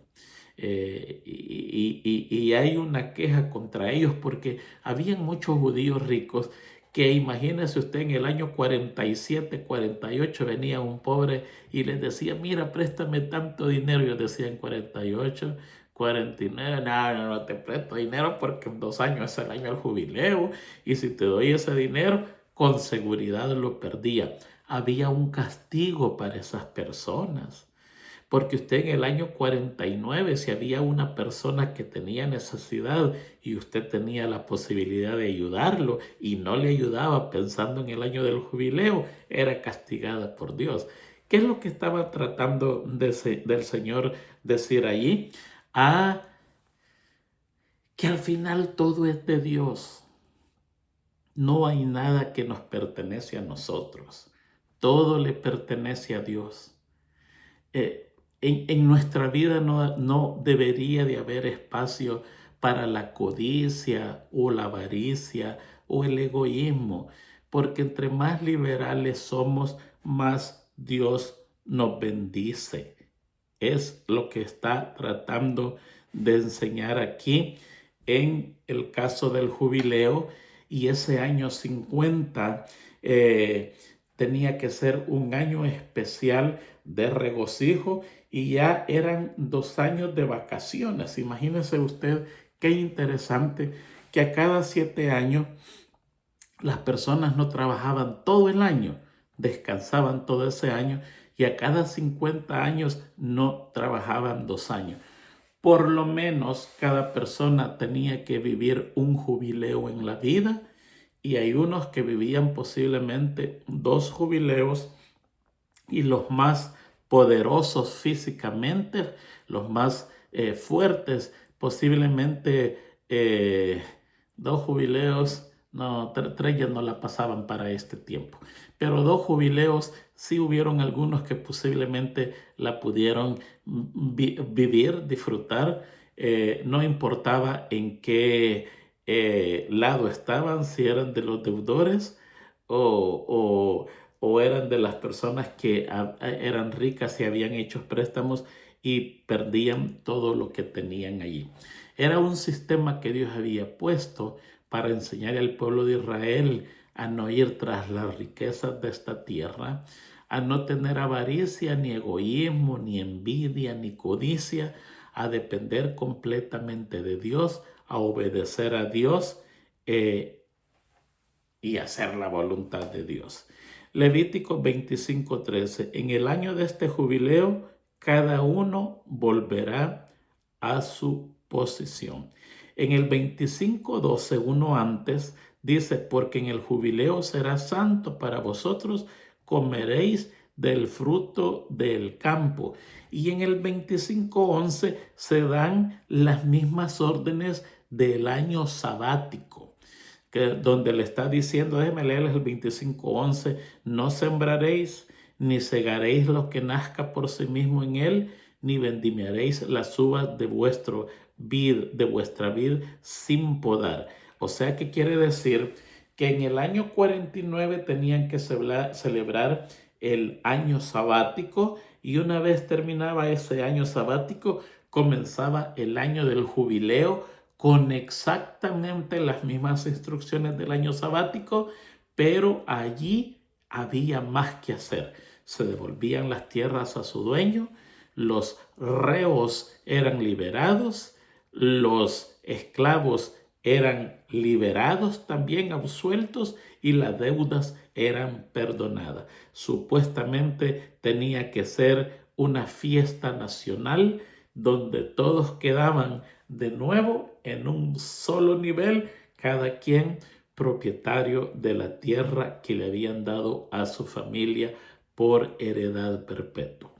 Y hay una queja contra ellos porque habían muchos judíos ricos que imagínese usted en el año 47, 48 venía un pobre y les decía, mira, préstame tanto dinero. Y ellos decían 48, 49, no te presto dinero porque en 2 años es el año del jubileo y si te doy ese dinero, con seguridad lo perdía. Había un castigo para esas personas. Porque usted en el año 49, si había una persona que tenía necesidad y usted tenía la posibilidad de ayudarlo y no le ayudaba pensando en el año del jubileo, era castigada por Dios. ¿Qué es lo que estaba tratando del Señor decir allí? Que al final todo es de Dios. No hay nada que nos pertenece a nosotros. Todo le pertenece a Dios. En nuestra vida no debería de haber espacio para la codicia o la avaricia o el egoísmo, porque entre más liberales somos, más Dios nos bendice. Es lo que está tratando de enseñar aquí en el caso del jubileo, y ese año 50 tenía que ser un año especial de regocijo y ya eran 2 años de vacaciones. Imagínese usted qué interesante que a cada 7 años las personas no trabajaban todo el año, descansaban todo ese año y a cada 50 años no trabajaban 2 años. Por lo menos cada persona tenía que vivir un jubileo en la vida y hay unos que vivían posiblemente 2 jubileos y los más poderosos físicamente, los más fuertes, posiblemente 2 jubileos, no, 3 ya no la pasaban para este tiempo, pero 2 jubileos sí hubieron algunos que posiblemente la pudieron vivir, disfrutar, no importaba en qué lado estaban, si eran de los deudores o o eran de las personas que eran ricas y habían hecho préstamos y perdían todo lo que tenían allí. Era un sistema que Dios había puesto para enseñar al pueblo de Israel a no ir tras las riquezas de esta tierra, a no tener avaricia, ni egoísmo, ni envidia, ni codicia, a depender completamente de Dios, a obedecer a Dios y hacer la voluntad de Dios. Levítico 25:13. En el año de este jubileo, cada uno volverá a su posición. En el 25:12, uno antes, dice, porque en el jubileo será santo para vosotros, comeréis del fruto del campo. Y en el 25:11 se dan las mismas órdenes del año sabático, donde le está diciendo, déjeme leerles el 25:11, no sembraréis ni segaréis lo que nazca por sí mismo en él, ni vendimiaréis las uvas de vuestra vid sin podar. O sea, que quiere decir que en el año 49 tenían que celebrar el año sabático, y una vez terminaba ese año sabático, comenzaba el año del jubileo, con exactamente las mismas instrucciones del año sabático, pero allí había más que hacer. Se devolvían las tierras a su dueño, los reos eran liberados, los esclavos eran liberados, también absueltos, y las deudas eran perdonadas. Supuestamente tenía que ser una fiesta nacional donde todos quedaban de nuevo en un solo nivel, cada quien propietario de la tierra que le habían dado a su familia por heredad perpetua.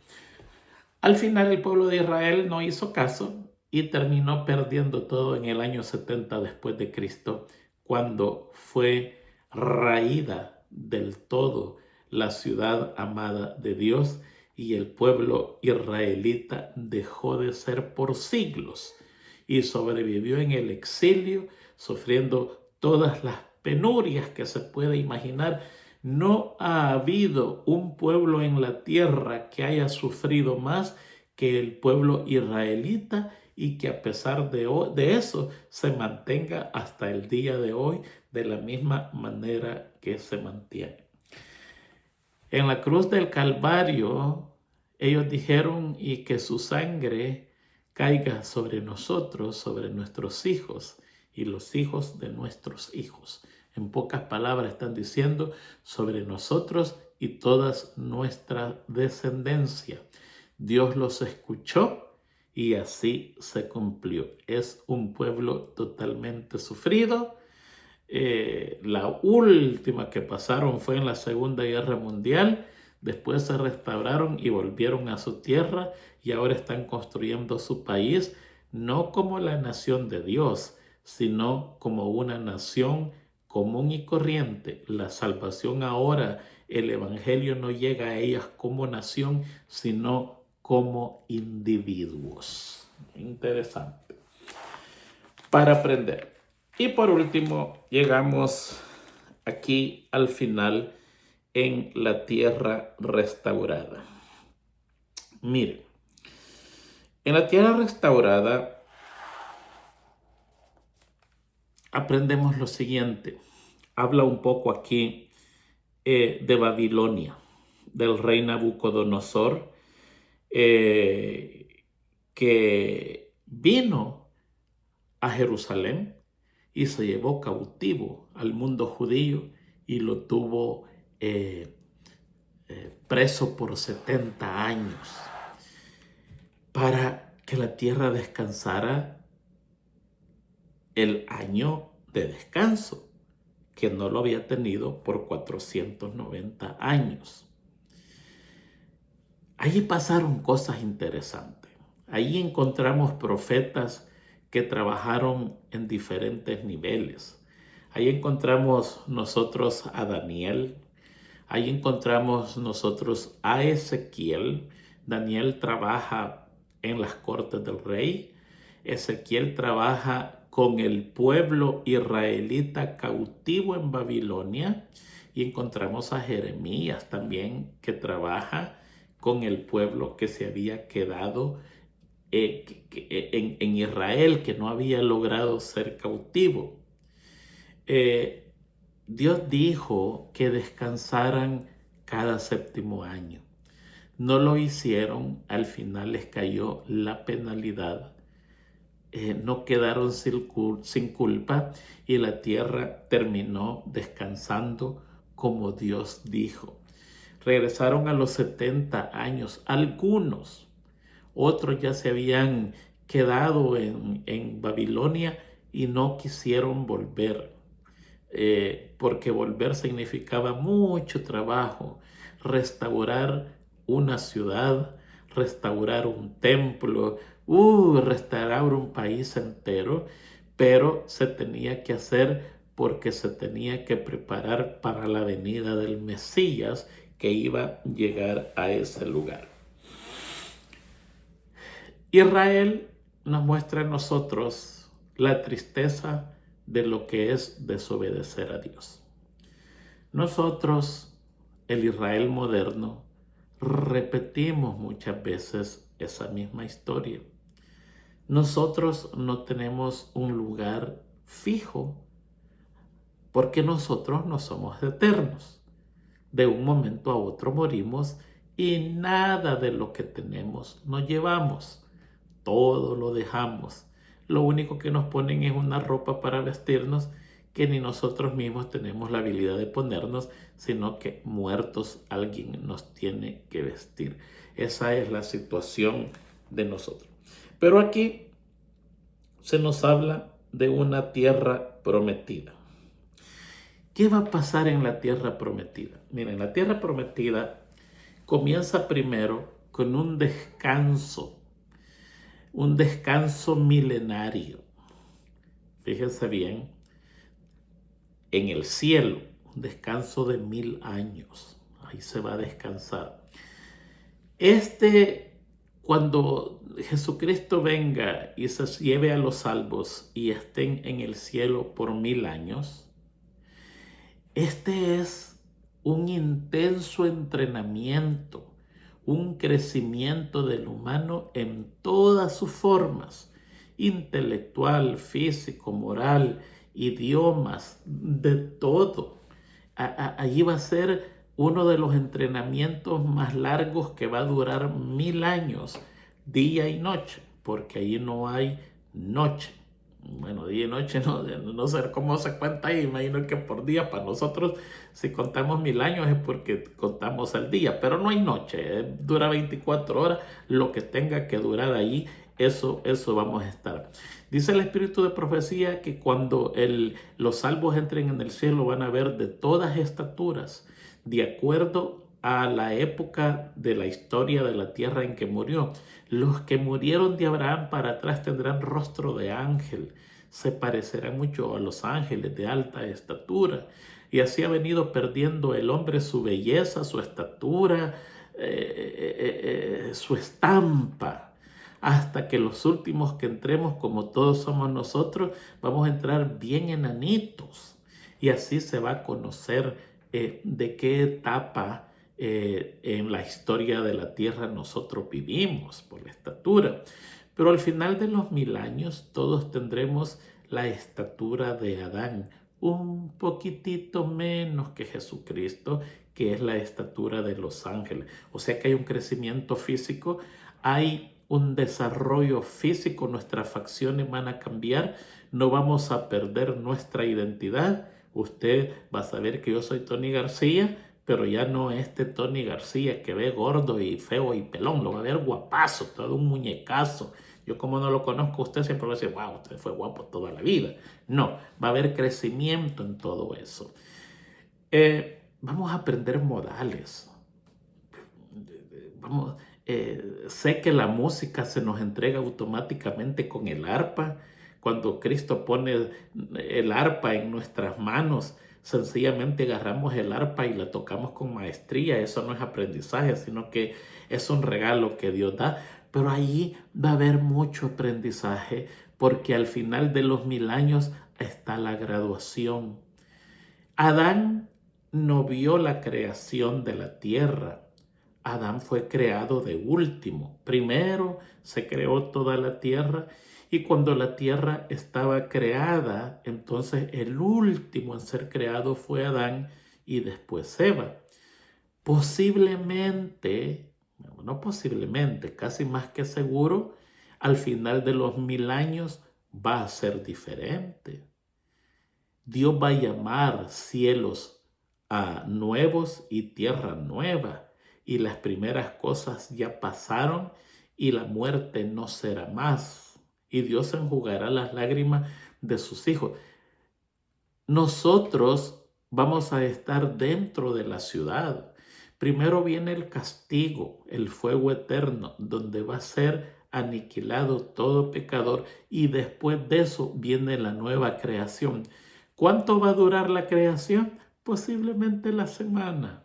Al final el pueblo de Israel no hizo caso y terminó perdiendo todo en el año 70 después de Cristo, cuando fue raída del todo la ciudad amada de Dios, y el pueblo israelita dejó de ser por siglos y sobrevivió en el exilio, sufriendo todas las penurias que se puede imaginar. No ha habido un pueblo en la tierra que haya sufrido más que el pueblo israelita, y que a pesar de eso se mantenga hasta el día de hoy de la misma manera que se mantiene. En la cruz del Calvario, ellos dijeron y que su sangre caiga sobre nosotros, sobre nuestros hijos y los hijos de nuestros hijos. En pocas palabras están diciendo sobre nosotros y toda nuestra descendencia. Dios los escuchó y así se cumplió. Es un pueblo totalmente sufrido. La última que pasaron fue en la Segunda Guerra Mundial. Después se restauraron y volvieron a su tierra y ahora están construyendo su país, no como la nación de Dios, sino como una nación común y corriente. La salvación ahora, el evangelio no llega a ellas como nación, sino como individuos. Interesante. Para aprender. Y por último, llegamos aquí al final en la tierra restaurada. Miren, en la tierra restaurada aprendemos lo siguiente. Habla un poco aquí de Babilonia, del rey Nabucodonosor, que vino a Jerusalén y se llevó cautivo al mundo judío y lo tuvo preso por 70 años para que la tierra descansara el año de descanso, que no lo había tenido por 490 años. Allí pasaron cosas interesantes. Allí encontramos profetas que trabajaron en diferentes niveles. Ahí encontramos nosotros a Daniel. Ahí encontramos nosotros a Ezequiel. Daniel trabaja en las cortes del rey. Ezequiel trabaja con el pueblo israelita cautivo en Babilonia. Y encontramos a Jeremías también, que trabaja con el pueblo que se había quedado en Israel, que no había logrado ser cautivo. Dios dijo que descansaran cada séptimo año. No lo hicieron, al final les cayó la penalidad. No quedaron sin culpa y la tierra terminó descansando como Dios dijo. Regresaron a los 70 años, algunos. Otros ya se habían quedado en Babilonia y no quisieron volver, porque volver significaba mucho trabajo, restaurar una ciudad, restaurar un templo, restaurar un país entero, pero se tenía que hacer porque se tenía que preparar para la venida del Mesías que iba a llegar a ese lugar. Israel nos muestra a nosotros la tristeza de lo que es desobedecer a Dios. Nosotros, el Israel moderno, repetimos muchas veces esa misma historia. Nosotros no tenemos un lugar fijo porque nosotros no somos eternos. De un momento a otro morimos y nada de lo que tenemos nos llevamos. Todo lo dejamos. Lo único que nos ponen es una ropa para vestirnos que ni nosotros mismos tenemos la habilidad de ponernos, sino que muertos alguien nos tiene que vestir. Esa es la situación de nosotros. Pero aquí se nos habla de una tierra prometida. ¿Qué va a pasar en la tierra prometida? Miren, la tierra prometida comienza primero con un descanso milenario. Fíjense bien, en el cielo, un descanso de 1000 años. Ahí se va a descansar. Cuando Jesucristo venga y se lleve a los salvos y estén en el cielo por 1000 años, este es un intenso entrenamiento, un crecimiento del humano en todas sus formas. intelectual, físico, moral, idiomas, de todo. Allí va a ser uno de los entrenamientos más largos que va a durar 1000 años, día y noche, porque allí no hay noche. Bueno, día y noche no sé cómo se cuenta ahí, imagino que por día para nosotros, si contamos 1000 años es porque contamos el día, pero no hay noche, dura 24 horas, lo que tenga que durar allí, eso vamos a estar. Dice el Espíritu de Profecía que cuando los salvos entren en el cielo van a ver de todas estaturas, de acuerdo a la época de la historia de la tierra en que murió. Los que murieron de Abraham para atrás tendrán rostro de ángel, se parecerán mucho a los ángeles de alta estatura. Y así ha venido perdiendo el hombre su belleza, su estatura, su estampa, hasta que los últimos que entremos, como todos somos nosotros, vamos a entrar bien enanitos. Y así se va a conocer de qué etapa en la historia de la tierra nosotros vivimos por la estatura. Pero al final de los 1000 años todos tendremos la estatura de Adán, un poquitito menos que Jesucristo, que es la estatura de los ángeles. O sea que hay un crecimiento físico, hay un desarrollo físico, nuestras facciones van a cambiar, no vamos a perder nuestra identidad. Usted va a saber que yo soy Tony García, pero ya no este Tony García que ve gordo y feo y pelón, lo va a ver guapazo, todo un muñecazo. Yo como no lo conozco, usted siempre va a decir, wow, usted fue guapo toda la vida. No, va a haber crecimiento en todo eso. Vamos a aprender modales. Sé que la música se nos entrega automáticamente con el arpa. Cuando Cristo pone el arpa en nuestras manos, sencillamente agarramos el arpa y la tocamos con maestría. Eso no es aprendizaje, sino que es un regalo que Dios da. Pero allí va a haber mucho aprendizaje, porque al final de los 1000 años está la graduación. Adán no vio la creación de la tierra. Adán fue creado de último. Primero se creó toda la tierra, y cuando la tierra estaba creada, entonces el último en ser creado fue Adán y después Eva. Posiblemente, no posiblemente, casi más que seguro, al final de los 1000 años va a ser diferente. Dios va a llamar cielos a nuevos y tierra nueva. Y las primeras cosas ya pasaron y la muerte no será más. Y Dios enjugará las lágrimas de sus hijos. Nosotros vamos a estar dentro de la ciudad. Primero viene el castigo, el fuego eterno, donde va a ser aniquilado todo pecador. Y después de eso viene la nueva creación. ¿Cuánto va a durar la creación? Posiblemente la semana.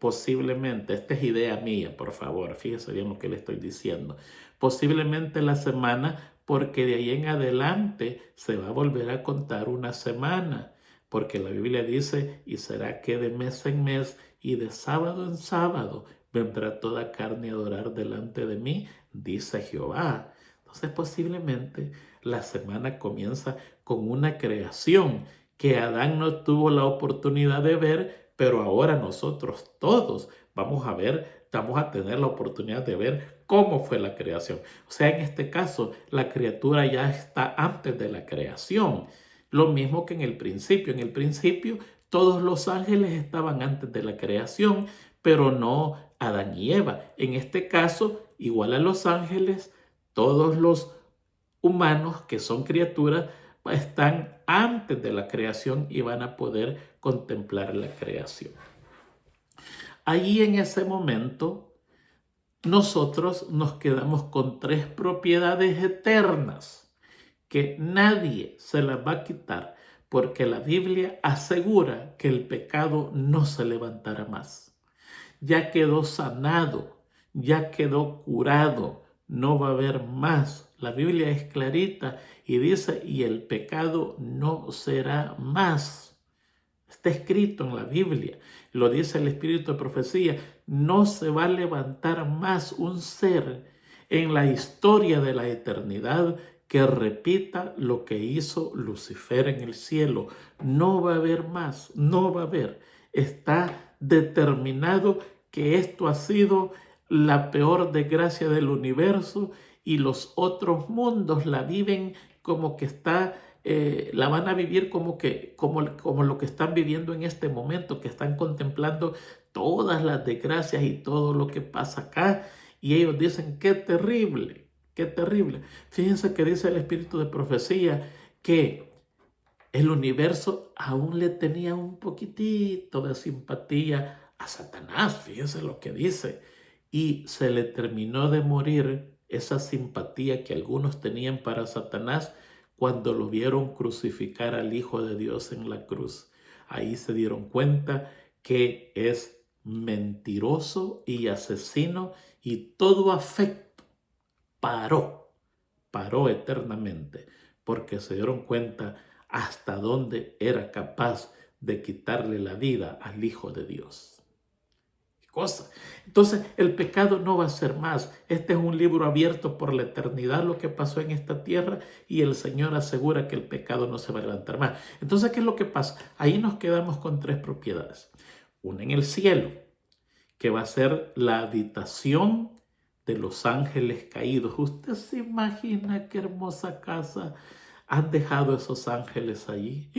Posiblemente, esta es idea mía, por favor, fíjese bien lo que le estoy diciendo. Posiblemente la semana, porque de ahí en adelante se va a volver a contar una semana, porque la Biblia dice, y será que de mes en mes y de sábado en sábado vendrá toda carne a adorar delante de mí, dice Jehová. Entonces posiblemente la semana comienza con una creación que Adán no tuvo la oportunidad de ver, pero ahora nosotros todos vamos a tener la oportunidad de ver cómo fue la creación. O sea, en este caso, la criatura ya está antes de la creación. Lo mismo que en el principio. En el principio, todos los ángeles estaban antes de la creación, pero no Adán y Eva. En este caso, igual a los ángeles, todos los humanos que son criaturas están antes de la creación y van a poder contemplar la creación. Allí en ese momento nosotros nos quedamos con 3 propiedades eternas que nadie se las va a quitar, porque la Biblia asegura que el pecado no se levantará más. Ya quedó sanado, ya quedó curado, no va a haber más. La Biblia es clarita y dice, y el pecado no será más. Está escrito en la Biblia, lo dice el Espíritu de Profecía, no se va a levantar más un ser en la historia de la eternidad que repita lo que hizo Lucifer en el cielo. No va a haber más, no va a haber. Está determinado que esto ha sido la peor desgracia del universo y los otros mundos la viven como que está, la van a vivir como lo que están viviendo en este momento, que están contemplando todas las desgracias y todo lo que pasa acá. Y ellos dicen, qué terrible, qué terrible. Fíjense que dice el espíritu de profecía que el universo aún le tenía un poquitito de simpatía a Satanás, fíjense lo que dice. Y se le terminó de morir esa simpatía que algunos tenían para Satanás cuando lo vieron crucificar al Hijo de Dios en la cruz. Ahí se dieron cuenta que es mentiroso y asesino y todo afecto paró eternamente, porque se dieron cuenta hasta dónde era capaz de quitarle la vida al Hijo de Dios. ¿Qué cosa? Entonces, el pecado no va a ser más. Este es un libro abierto por la eternidad, lo que pasó en esta tierra, y el Señor asegura que el pecado no se va a levantar más. Entonces, ¿qué es lo que pasa? Ahí nos quedamos con tres propiedades. Una en el cielo, que va a ser la habitación de los ángeles caídos. ¿Usted se imagina qué hermosa casa han dejado esos ángeles allí?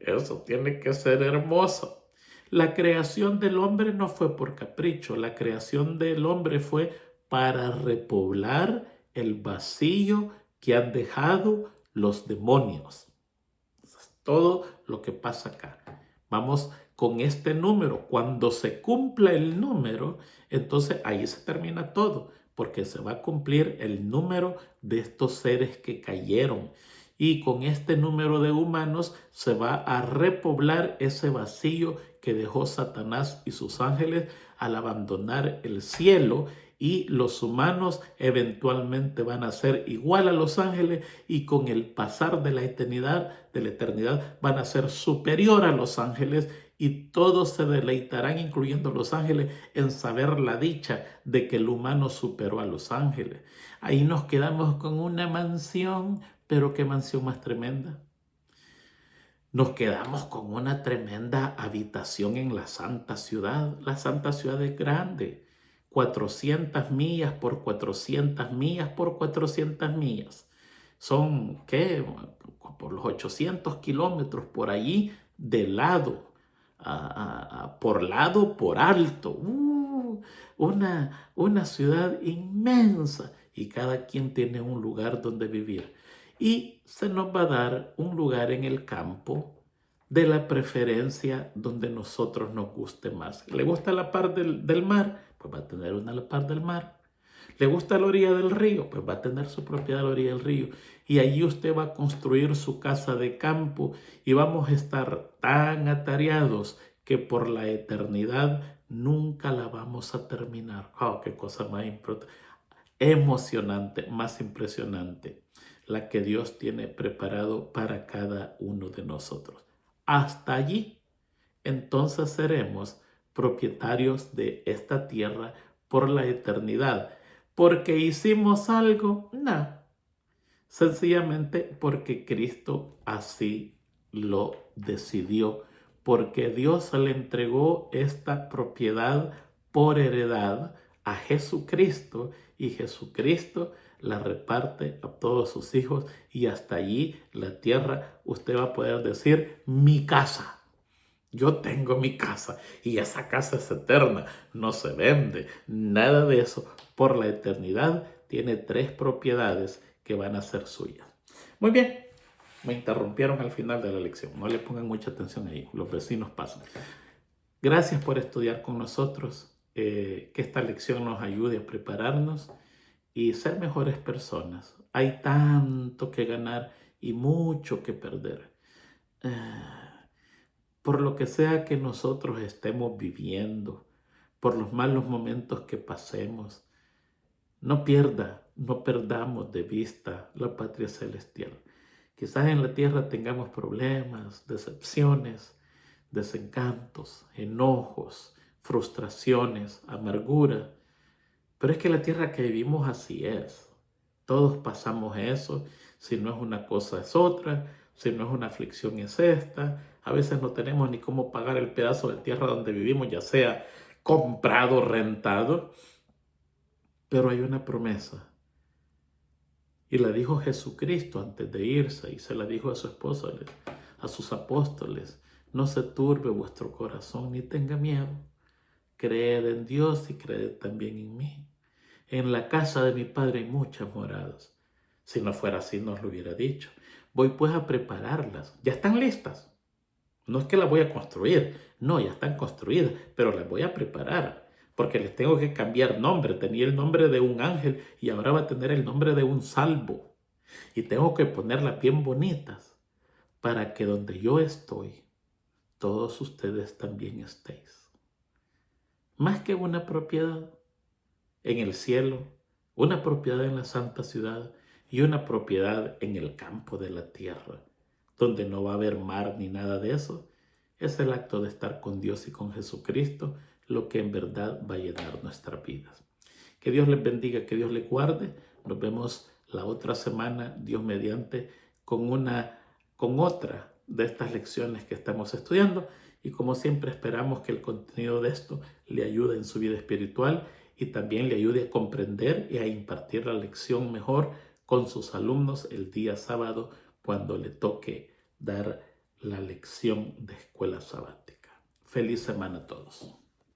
Eso tiene que ser hermoso. La creación del hombre no fue por capricho, la creación del hombre fue para repoblar el vacío que han dejado los demonios. Eso es todo lo que pasa acá. Vamos con este número. Cuando se cumpla el número, entonces ahí se termina todo, porque se va a cumplir el número de estos seres que cayeron. Y con este número de humanos se va a repoblar ese vacío que dejó Satanás y sus ángeles al abandonar el cielo, y los humanos eventualmente van a ser igual a los ángeles, y con el pasar de la eternidad van a ser superior a los ángeles, y todos se deleitarán, incluyendo los ángeles, en saber la dicha de que el humano superó a los ángeles. Ahí nos quedamos con una mansión, pero qué mansión más tremenda. Nos quedamos con una tremenda habitación en la Santa Ciudad. La Santa Ciudad es grande, 400 millas por 400 millas por 400 millas. Son, ¿qué? Por los 800 kilómetros por allí de lado, por lado, por alto. Una ciudad inmensa, y cada quien tiene un lugar donde vivir. Y se nos va a dar un lugar en el campo de la preferencia donde nosotros nos guste más. ¿Le gusta la par del mar? Pues va a tener una a la par del mar. ¿Le gusta la orilla del río? Pues va a tener su propiedad a la orilla del río. Y allí usted va a construir su casa de campo, y vamos a estar tan atareados que por la eternidad nunca la vamos a terminar. ¡Oh, qué cosa más emocionante, más impresionante! La que Dios tiene preparado para cada uno de nosotros. Hasta allí, entonces seremos propietarios de esta tierra por la eternidad. ¿Porque hicimos algo? No. Sencillamente porque Cristo así lo decidió. Porque Dios le entregó esta propiedad por heredad a Jesucristo, y Jesucristo la reparte a todos sus hijos, y hasta allí la tierra usted va a poder decir mi casa. Yo tengo mi casa, y esa casa es eterna, no se vende, nada de eso. Por la eternidad tiene tres propiedades que van a ser suyas. Muy bien, me interrumpieron al final de la lección. No le pongan mucha atención ahí, los vecinos pasan. Gracias por estudiar con nosotros. Que esta lección nos ayude a prepararnos y ser mejores personas. Hay tanto que ganar y mucho que perder. Por lo que sea que nosotros estemos viviendo, por los malos momentos que pasemos, no perdamos de vista la patria celestial. Quizás en la tierra tengamos problemas, decepciones, desencantos, enojos, frustraciones, amargura, pero es que la tierra que vivimos así es. Todos pasamos eso. Si no es una cosa es otra. Si no es una aflicción es esta. A veces no tenemos ni cómo pagar el pedazo de tierra donde vivimos, ya sea comprado o rentado. Pero hay una promesa. Y la dijo Jesucristo antes de irse, y se la dijo a su esposa, a sus apóstoles: no se turbe vuestro corazón ni tenga miedo. Creed en Dios y creed también en mí. En la casa de mi Padre hay muchas moradas. Si no fuera así, nos lo hubiera dicho. Voy pues a prepararlas. Ya están listas. No es que las voy a construir. No, ya están construidas, pero las voy a preparar. Porque les tengo que cambiar nombre. Tenía el nombre de un ángel y ahora va a tener el nombre de un salvo. Y tengo que ponerlas bien bonitas para que donde yo estoy, todos ustedes también estéis. Más que una propiedad en el cielo, una propiedad en la santa ciudad y una propiedad en el campo de la tierra, donde no va a haber mar ni nada de eso. Es el acto de estar con Dios y con Jesucristo lo que en verdad va a llenar nuestras vidas. Que Dios les bendiga, que Dios les guarde. Nos vemos la otra semana, Dios mediante, con otra de estas lecciones que estamos estudiando. Y como siempre esperamos que el contenido de esto le ayude en su vida espiritual y también le ayude a comprender y a impartir la lección mejor con sus alumnos el día sábado cuando le toque dar la lección de escuela sabática. Feliz semana a todos.